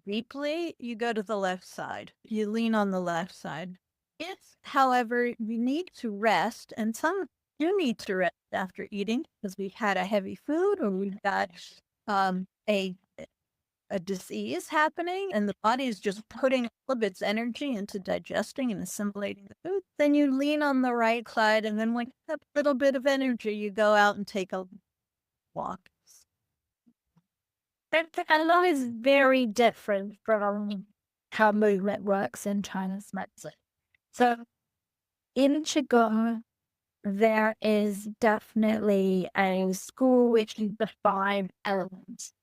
deeply, you go to the left side. You lean on the left side. If, however, you need to rest, and some do need to rest after eating because we've had a heavy food or we've got um, a a disease happening and the body is just putting all of its energy into digesting and assimilating the food, then you lean on the right side. And then when you have a little bit of energy, you go out and take a walk. And that is very different from how movement works in Chinese medicine. So in Qigong, there is definitely a school which is the 5 elements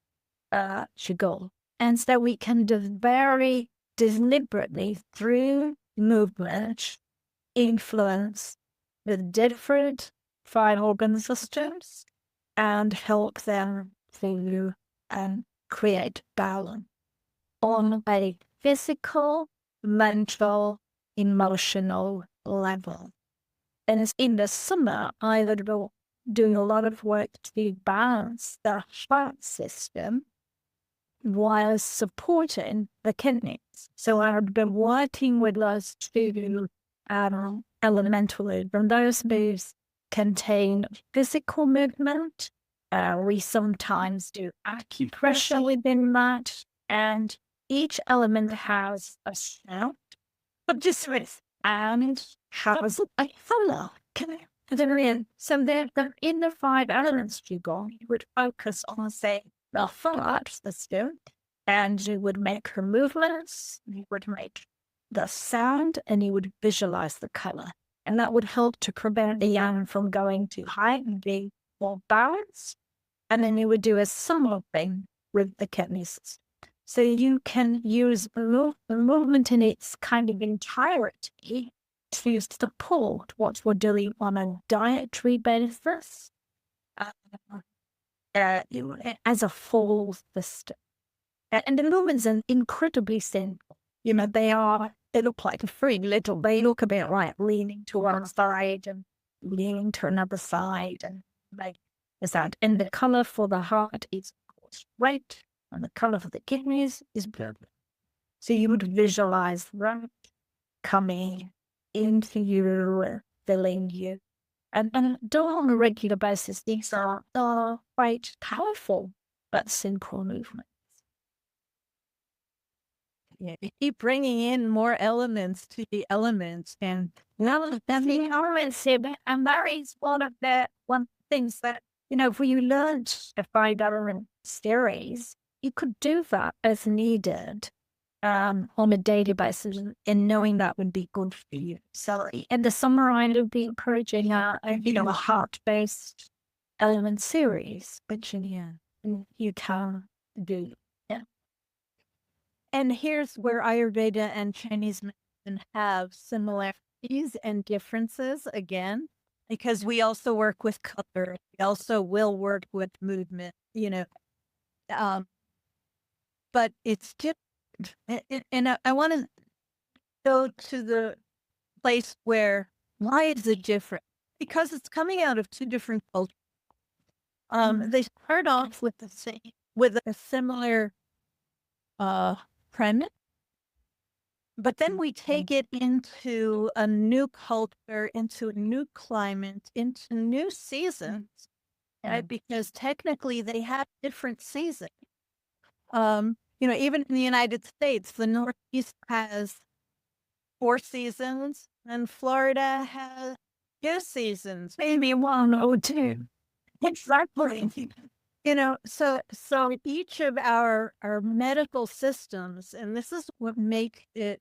Qigong. And so we can very deliberately, through movement, influence the different 5 organ systems and help them to create balance on a physical, mental, emotional level. And it's in the summer, I would be doing a lot of work to balance the heart system while supporting the kidneys. So I've been working with those 2 elementally. From those moves contain physical movement. We sometimes do acupressure within that, and each element has a sound, but just with and has a color. So they're in the 5 elements you would focus on, say, the heart system, and you would make her movements, you would make the sound, and you would visualize the color. And that would help to prevent the yang from going too high and being more balanced. And then you would do a similar thing with the kidneys. So you can use the movement in its kind of entirety to support what we're doing on a dietary basis as a full system. And the movements are incredibly simple. They look like they look a bit like leaning to one side and leaning to another side and like that. And the color for the heart is, of course, red, and the color for the kidneys is blue. So you would visualize them coming into you, filling you. And done on a regular basis, these are quite powerful but simple movements. Yeah, you keep bringing in more elements to the elements, and Well, the elements here, and that is one of the things that, if you learned a 5 element series, you could do that as needed on a daily basis, and knowing that would be good for you. So in the summer, I would be encouraging a heart-based element series, which you can do. Yeah. And here's where Ayurveda and Chinese medicine have similarities and differences again, because we also work with color. We also will work with movement, but it's different. And I want to go to the place where, why is it different? Because it's coming out of 2 different cultures. They start off with with a similar premise, but then we take it into a new culture, into a new climate, into new seasons, right? Because technically they have different seasons. Even in the United States, the Northeast has 4 seasons, and Florida has 2 seasons. Maybe 1 or 2. Exactly. So each of our medical systems, and this is what makes it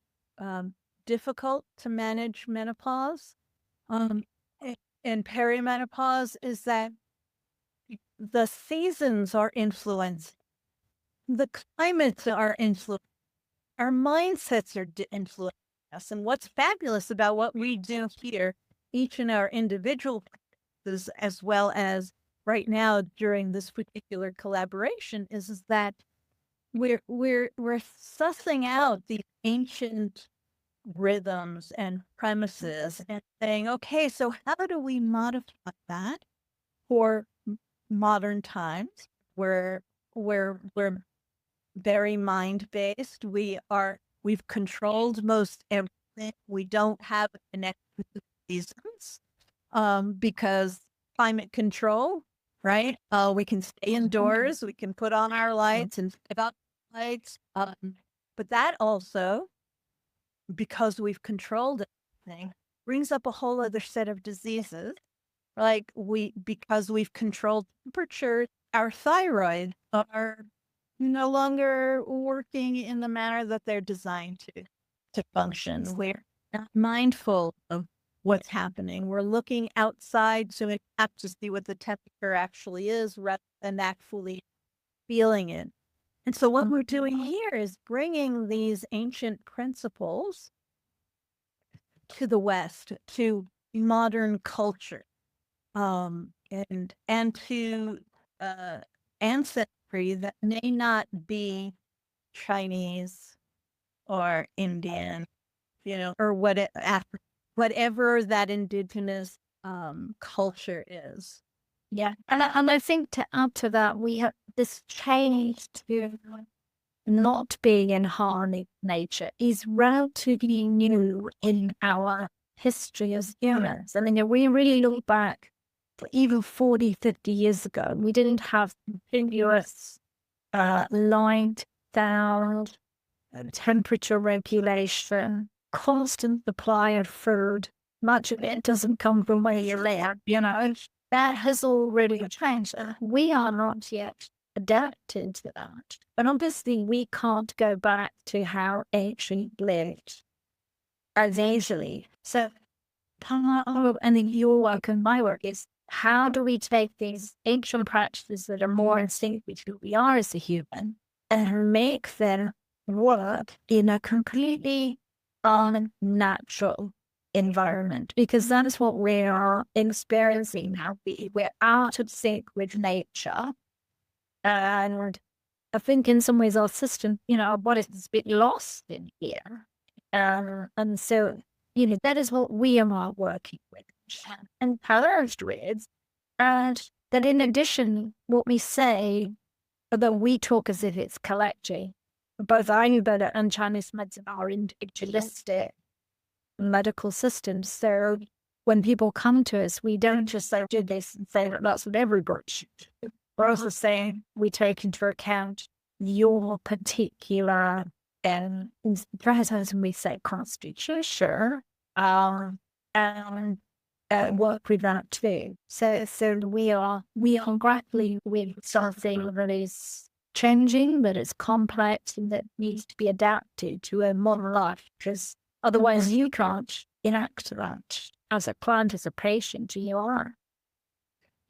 difficult to manage menopause and perimenopause, is that the seasons are influenced, the climates are influenced, our mindsets are influencing us. And what's fabulous about what we do here, each in our individual practices, as well as right now during this particular collaboration, is that we're sussing out the ancient rhythms and premises and saying, okay, so how do we modify that for modern times where we're very mind based? We've controlled most everything we don't have a connection with the seasons because climate control, right? We can stay indoors, we can put on our lights and about lights. But that also, because we've controlled everything, brings up a whole other set of diseases. Like because we've controlled temperature, our thyroid are no longer working in the manner that they're designed to function. We're not mindful of what's happening. We're looking outside so we have to see what the temperature actually is rather than actually feeling it. And so what we're doing here is bringing these ancient principles to the West, to modern culture, and to ancestry that may not be Chinese or Indian, or whatever that indigenous culture is. Yeah. And I think to add to that, we have this change to not being in harmony with nature is relatively new in our history as humans. I mean, if we really look back even 40, 50 years ago, we didn't have continuous light, sound, temperature regulation, constant supply of food. Much of it doesn't come from where you live, That has already changed. We are not yet adapted to that. But obviously, we can't go back to how ancient lived as easily. So, part of your work and my work is how do we take these ancient practices that are more in sync with who we are as a human and make them work in a completely unnatural environment, because that is what we are experiencing now. We're out of sync with nature. And I think in some ways our system, what is a bit lost in here. And so, that is what we are working with and encouraged with. And that in addition, what we say, although we talk as if it's collective, both Ayurveda and Chinese medicine are individualistic medical systems. So when people come to us, we don't just say, do this and say that that's what everybody should do. We're also saying we take into account your particular and we say constitution, and work with that too. So we are grappling with something that is changing, that is complex, and that needs to be adapted to a modern life, because otherwise you can't enact that as a client, as a patient, you are.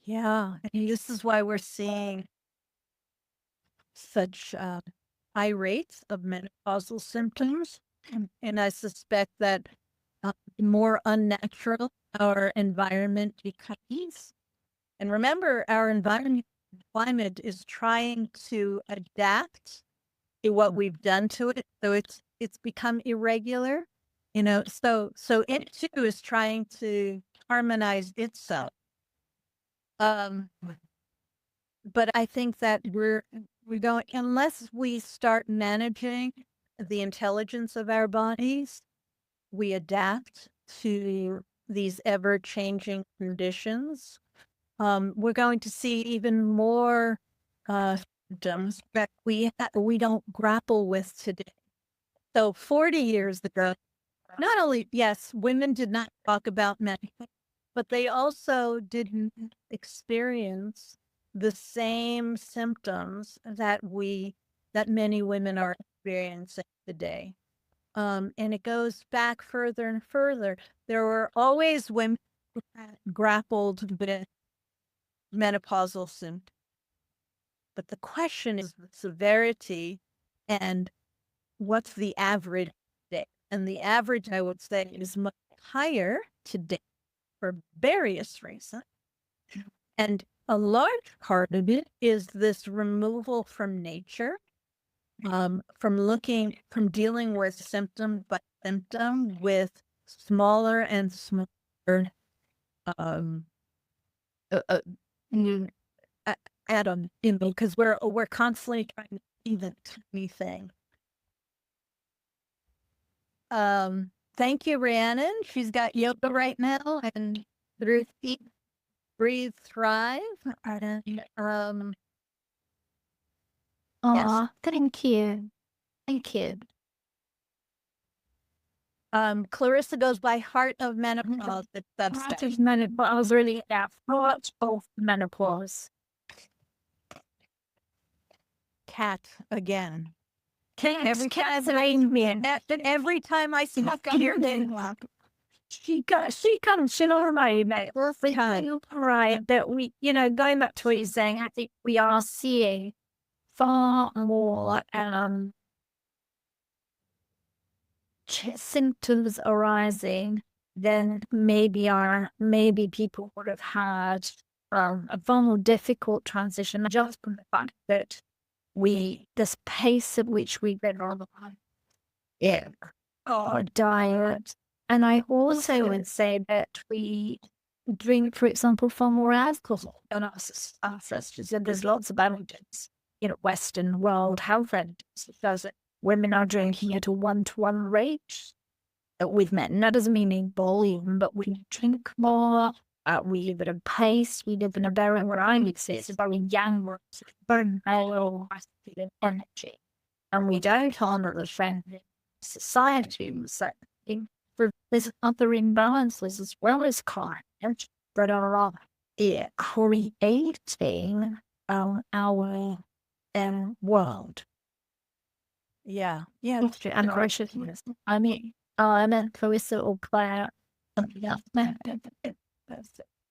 Yeah, and this is why we're seeing such high rates of menopausal symptoms. And I suspect that the more unnatural our environment becomes. And remember, our environment climate is trying to adapt to what we've done to it. So it's become irregular, so it too is trying to harmonize itself. But I think that we're going, unless we start managing the intelligence of our bodies, we adapt to these ever-changing conditions. We're going to see even more symptoms that we don't grapple with today. So 40 years ago, not only, yes, women did not talk about menopause, but they also didn't experience the same symptoms that many women are experiencing today. And it goes back further and further. There were always women who grappled with menopausal symptoms. But the question is the severity and what's the average day. And the average, I would say, is much higher today for various reasons. And a large part of it is this removal from nature, from dealing with symptom by symptom with smaller and smaller atom, because we're constantly trying to see the tiny thing. Thank you, Rhiannon. She's got yoga right now and through Eat, Breathe, Thrive. And, Oh, thank you. Thank you. Clarissa goes by Heart of Menopause. It's Part Substack. of menopause, really, yeah, part of menopause. Cat again. Every Every time I see her name, she comes in our mind, mate. Right, that we, going back to what you're saying, I think we are seeing far more symptoms arising than maybe people would have had a far more difficult transition just from the fact that this pace at which we've been on our diet. And I also would say that we drink, for example, far more alcohol than our ancestors. And there's lots of evidence, Western world health evidence that shows that women are drinking at a 1-to-1 rate with men. That doesn't mean in volume, but we drink more. We live at a pace. We live in a very, what I would say, it's a very young world, very male masculine energy. And we don't honor the friend in society. So there's other imbalances as well as climate that are creating our world. Yeah. And graciousness. I mean, and then Clarissa or Claire, something else.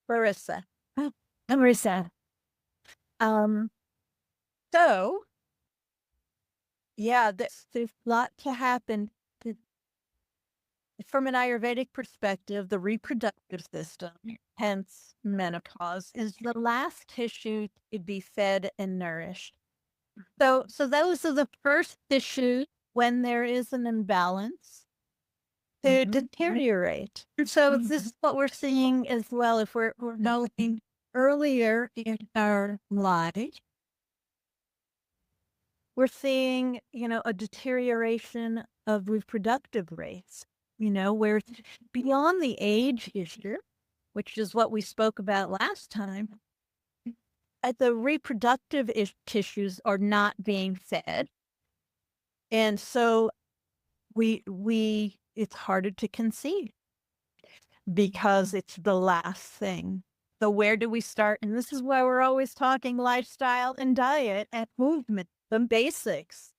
Clarissa. Clarissa. So, yeah, there's a lot to happen. From an Ayurvedic perspective, the reproductive system, hence menopause, is the last tissue to be fed and nourished. So those are the first tissues when there is an imbalance to deteriorate. So this is what we're seeing as well. If we're noting earlier in our life, we're seeing, a deterioration of reproductive rates, where it's beyond the age issue, which is what we spoke about last time. The reproductive tissues are not being fed. And so it's harder to conceive because it's the last thing. So where do we start? And this is why we're always talking lifestyle and diet and movement, the basics.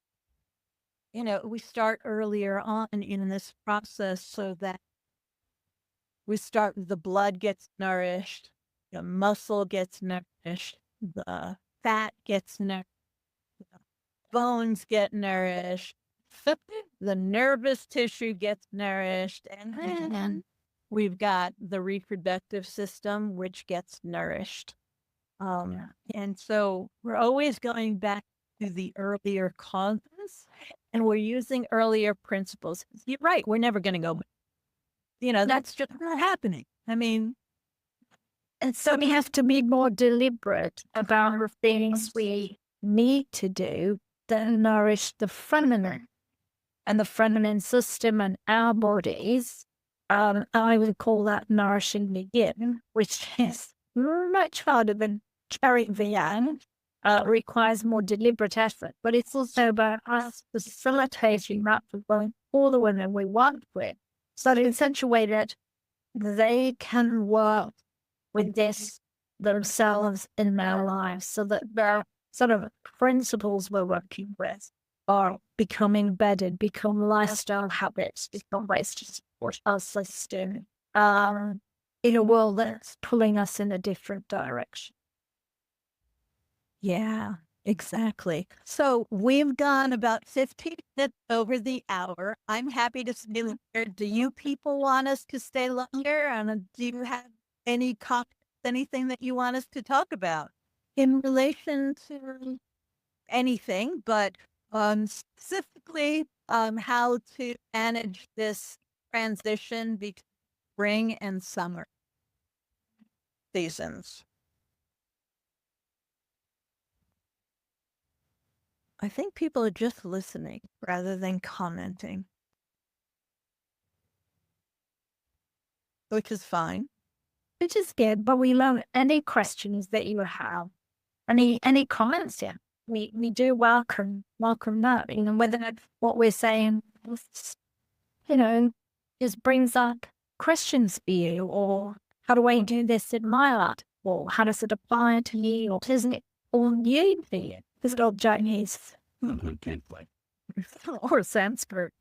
We start earlier on in this process so that the blood gets nourished, the muscle gets nourished, the fat gets nourished, the bones get nourished, the nervous tissue gets nourished, and then we've got the reproductive system, which gets nourished. And so we're always going back to the earlier causes, and we're using earlier principles. You're right. We're never going to go, that's just not happening. I mean, and so we have to be more deliberate about the things we need to do that nourish the feminine and the feminine system and our bodies. I would call that nourishing the yin, which is much harder than carrying the yang. Requires more deliberate effort, but it's also about us facilitating that for all the women we work with, so that in such a way that they can work with this themselves in their lives, so that their sort of principles we're working with are become embedded, become lifestyle habits, become ways to support our system in a world that's pulling us in a different direction. Yeah, exactly. So we've gone about 15 minutes over the hour. I'm happy to stay longer. Do you people want us to stay longer? And do you have any anything that you want us to talk about in relation to anything, but specifically how to manage this transition between spring and summer seasons? I think people are just listening rather than commenting. which is fine. which is good. But we love any questions that you have, any comments. Yeah, we do welcome that. You know, whether what we're saying, you know, just brings up questions for you, or how do I do this in my art, or how does it apply to me, or isn't it all new for you? Is it all Chinese? Or Sanskrit.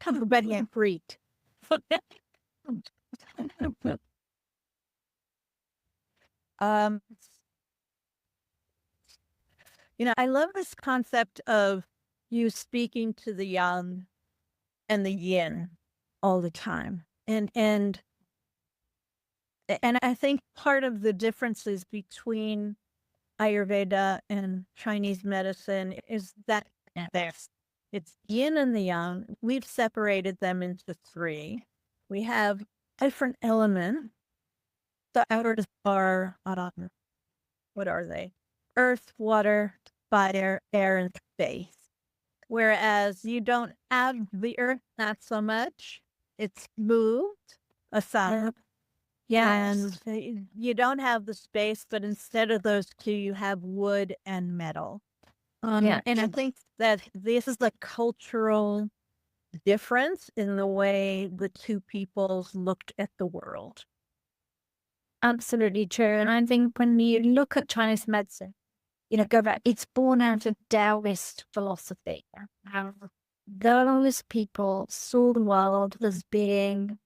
Everybody ain't freaked. Um, I love this concept of you speaking to the yang and the yin all the time. And I think part of the differences between Ayurveda and Chinese medicine is that it's yin and the yang. We've separated them into three. We have different elements. The outers are, what are they? Earth, water, fire, air, and space. Whereas you don't have the earth, not so much. It's moved aside. Yes. And you don't have the space, but instead of those two, you have wood and metal. Yeah. And I think that this is the cultural difference in the way the two peoples looked at the world. Absolutely true. And I think when you look at Chinese medicine, go back, it's born out of Taoist philosophy. How those people saw the world as being,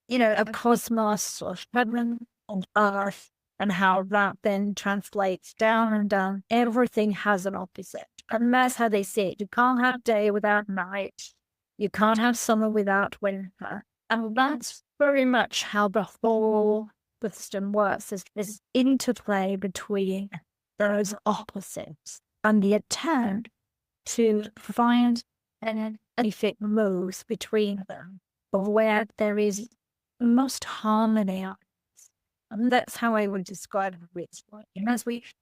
a cosmos or heaven on earth, and how that then translates down and down. Everything has an opposite. And that's how they see it. You can't have day without night. You can't have summer without winter. And that's very much how the whole system works, is this interplay between those opposites and the attempt to find an effect moves between them, of where there is most harmony. And that's how I would describe it.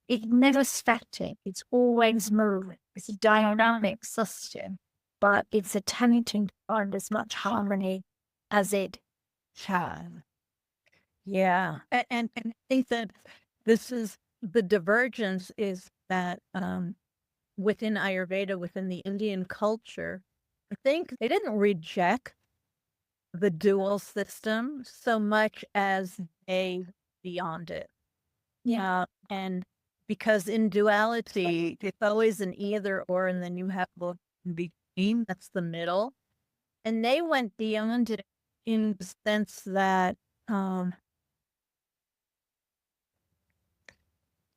It's never static, it's always moving. It's a dynamic system, but it's attempting to find as much harmony as it can. Yeah. And I think that this is the divergence is that within Ayurveda, within the Indian culture, I think they didn't reject the dual system so much as they beyond it. Yeah. And because in duality, it's always an either or, and then you have the in between, that's the middle. And they went beyond it in the sense that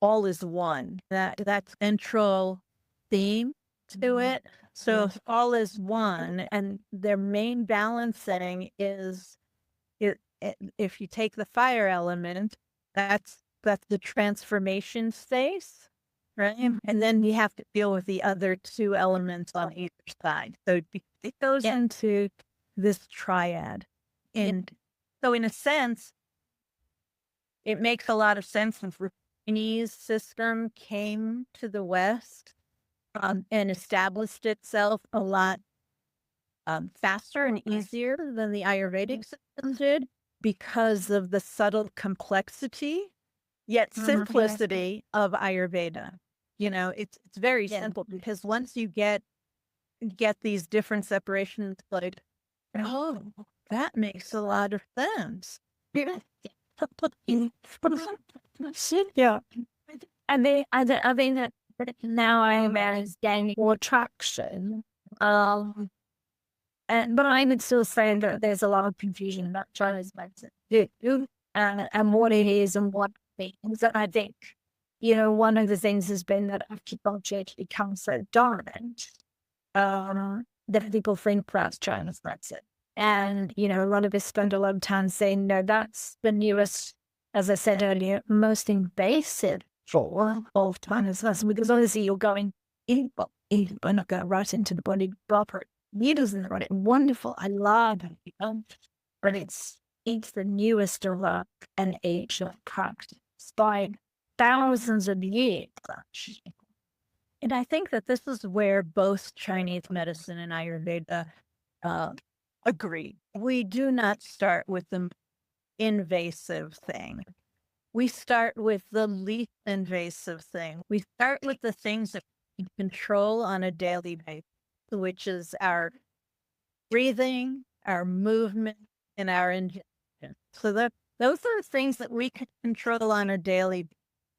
all is one. That central theme to it. So if all is one, and their main balancing is if you take the fire element, that's the transformation space, right? And then you have to deal with the other two elements on either side. So it goes into this triad. And so in a sense, it makes a lot of sense when the Chinese system came to the West and established itself a lot faster and easier than the Ayurvedic system did, because of the subtle complexity yet simplicity of Ayurveda. It's very simple, because once you get these different separations, like, oh, that makes a lot of sense. Yeah. And I think that now Ayurveda is gaining more traction. But I would still say that there's a lot of confusion about Chinese medicine and what it is and what it means. And I think, one of the things has been that acupuncture has become so dominant that people think that's Chinese medicine. And, a lot of us spend a lot of time saying, no, that's the newest, as I said earlier, most invasive form of Chinese medicine, because obviously you're going in, but not going right into the body proper. Needles in the body, wonderful. I love it. But it's the newest of an age of practice by thousands of years. And I think that this is where both Chinese medicine and Ayurveda agree. We do not start with the invasive thing. We start with the least invasive thing. We start with the things that we can control on a daily basis, which is our breathing, our movement, and our ingestion. So those are things that we can control on a daily basis.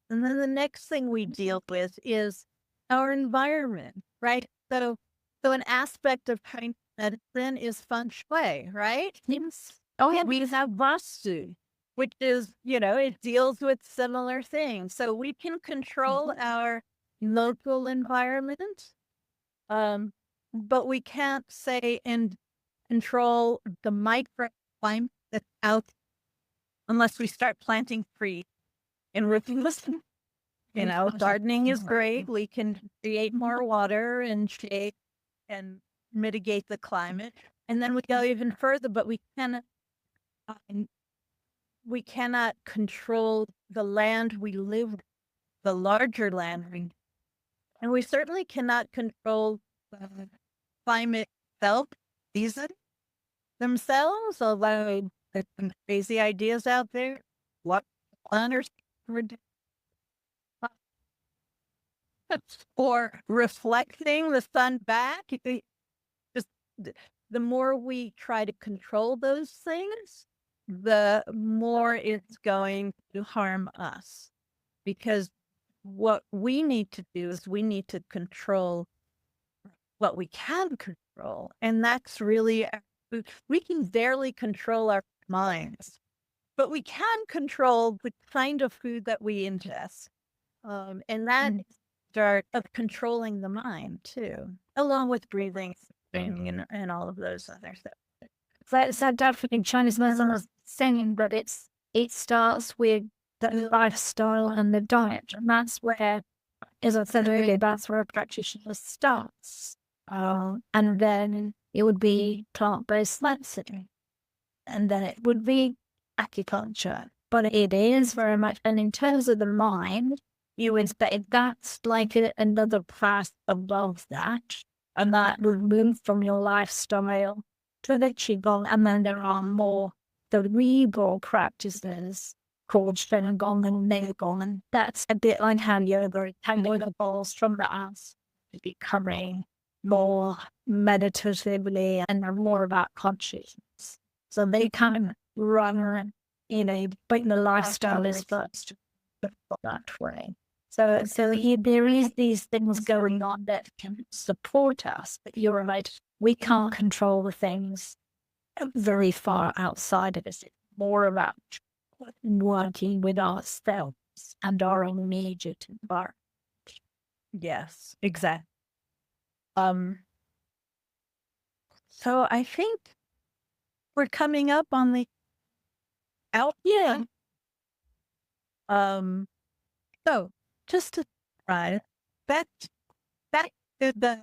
And then the next thing we deal with is our environment, right? So an aspect of Chinese medicine is feng shui, right? Yes. Oh, yeah. We have Vastu, which is, it deals with similar things. So we can control our local environment, but we can't say and control the microclimate that's out unless we start planting trees and roofing them. Gardening is great. We can create more water and shade and mitigate the climate. And then we go even further, but we cannot control the land we live, the larger land and we certainly cannot control the climate itself, season themselves, although there's some crazy ideas out there. What planners or reflecting the sun back. Just the more we try to control those things, the more it's going to harm us. Because what we need to do is we need to control what we can control. And that's really, we can barely control our minds, but we can control the kind of food that we ingest. And that start of controlling the mind too, along with breathing and all of those other stuff. So definitely Chinese medicine is saying that it starts with the lifestyle and the diet, and that's where, as I said earlier, that's where a practitioner starts. And then it would be plant-based medicine, and then it would be acupuncture. But it is very much, and in terms of the mind, you would say that's like another path above that, and that would move from your lifestyle to the qigong, and then there are more cerebral practices called Shengon and Neigong, and that's a bit like how yoga tangling the balls from the ass to becoming more meditatively and more about consciousness. So they kind of run, but the lifestyle is first that way. So there is these things going on that can support us, but you're right, we can't control the things very far outside of us. It's more about working with ourselves and our own immediate environment. Yes, exactly. So I think we're coming up on the out. Yeah. So just to try back to the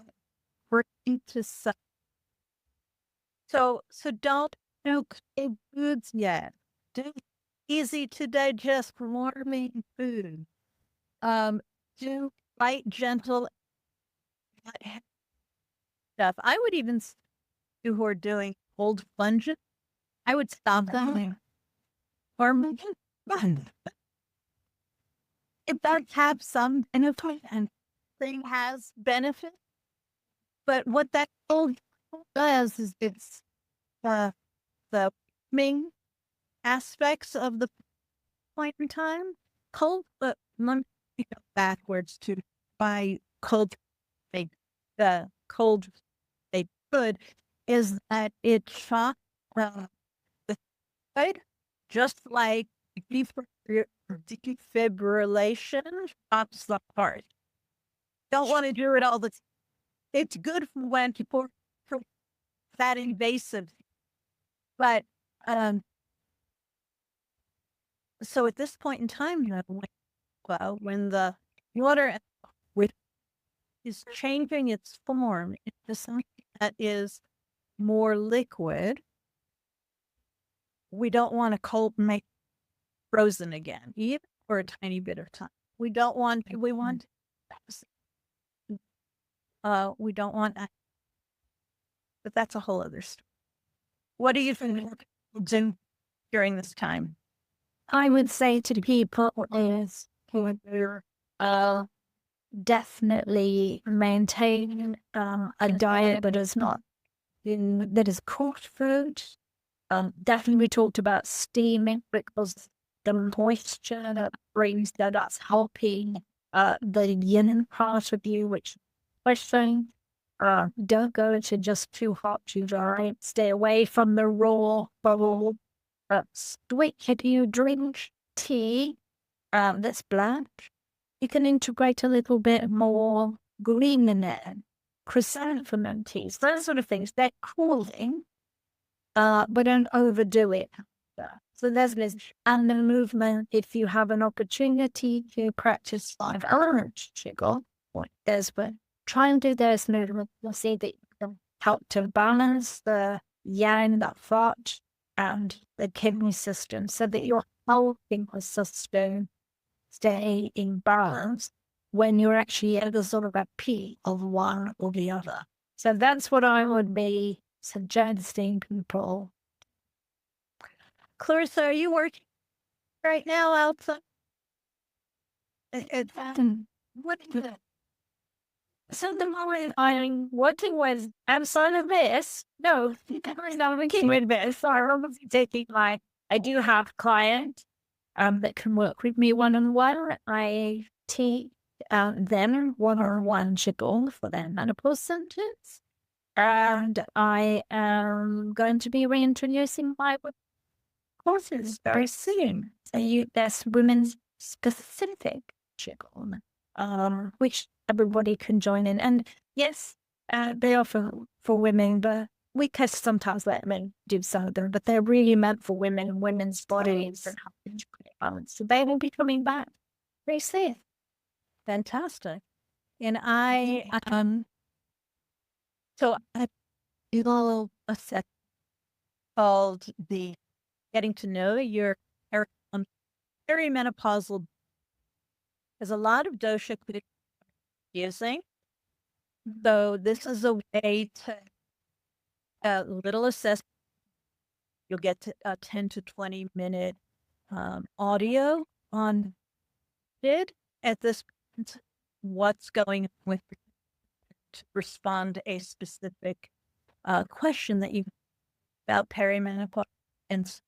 working to so don't do foods yet. Do easy to digest warming food. Do light, gentle stuff. I would even do who are doing cold plunges. I would stop them or make it fun. It does have some benefit and thing has benefit, but what that cold does is it's the main aspects of the point in time. Cold, let me go backwards to by cold. The cold they could is that it shocks the side, just like defibrillation shocks the heart. Don't want to do it all the time. It's good for when people are that invasive. But so at this point in time, when the water is changing its form into something that is more liquid, we don't want to make frozen again, even for a tiny bit of time. We don't want, we don't want, but that's a whole other story. What do you think? during this time? I would say to people is uh, definitely maintain a diet that is not that is cooked food. Definitely we talked about steaming because the moisture that brings that's helping the yin part of you, which question. Don't go into just too hot, too dry. Stay away from the raw bubble. Switch if you drink tea that's black. You can integrate a little bit more green in it. Chrysanthemum teas, those sort of things. They're cooling, but don't overdo it. So there's this. And the movement, if you have an opportunity to practice 5 hours jiggle, there's but try and do those movements. You'll see that you can help to balance the yang, the thought, and the kidney system so that your whole kidney system stay in balance when you're actually at a sort of a peak of one or the other. So that's what I would be suggesting people. Clarissa, are you working right now outside? What is it? So the moment I'm working with outside of this, no, I'm not working with this. I'm taking I do have clients that can work with me one-on-one. I teach them one-on-one qigong for their menopause symptoms. And I am going to be reintroducing my courses very soon. So there's women's specific qigong, which everybody can join in. And yes, they are for women, but we can sometimes let men do some of them, but they're really meant for women and women's bodies and helping to create balance. So they will be coming back very soon. Fantastic. And I do a set called the Getting to Know Your Perimenopausal. There's a lot of dosha using. So this is a way to little assessment. You'll get to a 10 to 20-minute audio on it at this point, what's going on with to respond to a specific question that you about perimenopause, and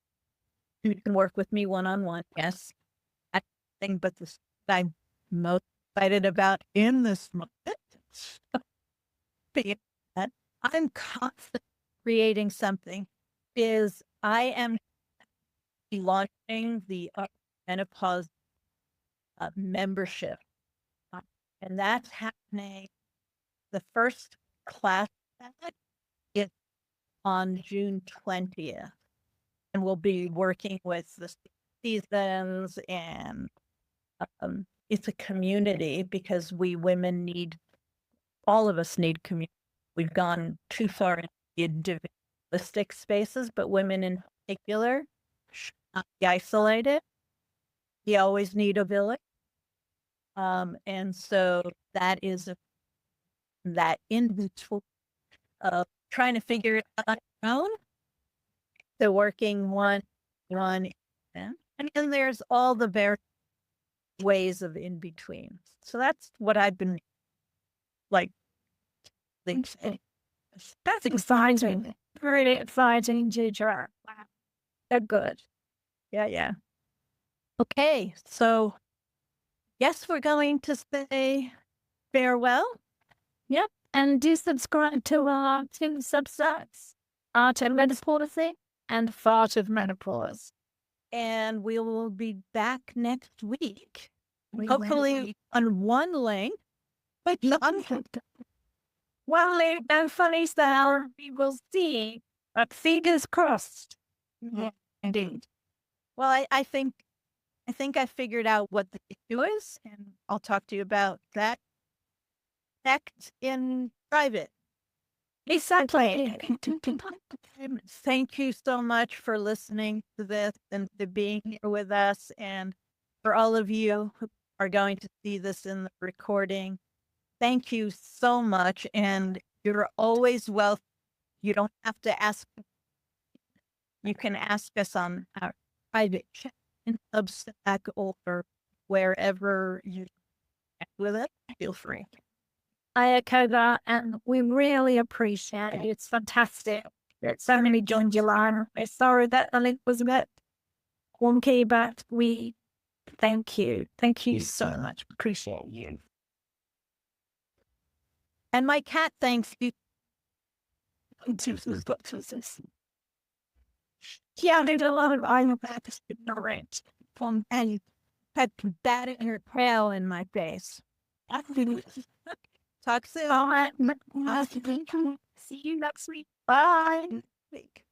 you can work with me one-on-one. Yes, I think, but this I'm most excited about in this moment being that I'm constantly creating something. Is I am launching the menopause membership, and that's happening. The first class is on June 20th, and we'll be working with the seasons, and it's a community because we women need, all of us need community. We've gone too far in individualistic spaces, but women in particular should not be isolated. You always need a village. And so that is that individual trying to figure it out on your own. So working one, and then there's all the various ways of in between. So that's what I've been like thinking. That's exciting. Really exciting to try. Wow. They're good. Yeah. Okay, so yes, we're going to say farewell. Yep. And do subscribe to our two subsets, Art of Menopause and Fart of Menopause. And we will be back next week. Hopefully on one link, but not well, no funny sound. We will see. But fingers crossed. Yeah, indeed. Well, I think I figured out what the issue is, and I'll talk to you about that next in private. Exactly. Thank you so much for listening to this and to being here with us. And for all of you who are going to see this in the recording, thank you so much. And you're always welcome. You don't have to ask you can ask us on our private chat in Substack or wherever you connect with it. Feel free. I echo that, and we really appreciate it. It's fantastic that so many joined your line. We're sorry that the link was a bit wonky, but we thank you. Thank you so much. Appreciate you. And my cat thanks you. Yeah, there's a lot of Ayurvedic ignorance From and had that in her tail in my face. Talk soon. See you next week. Bye. Week.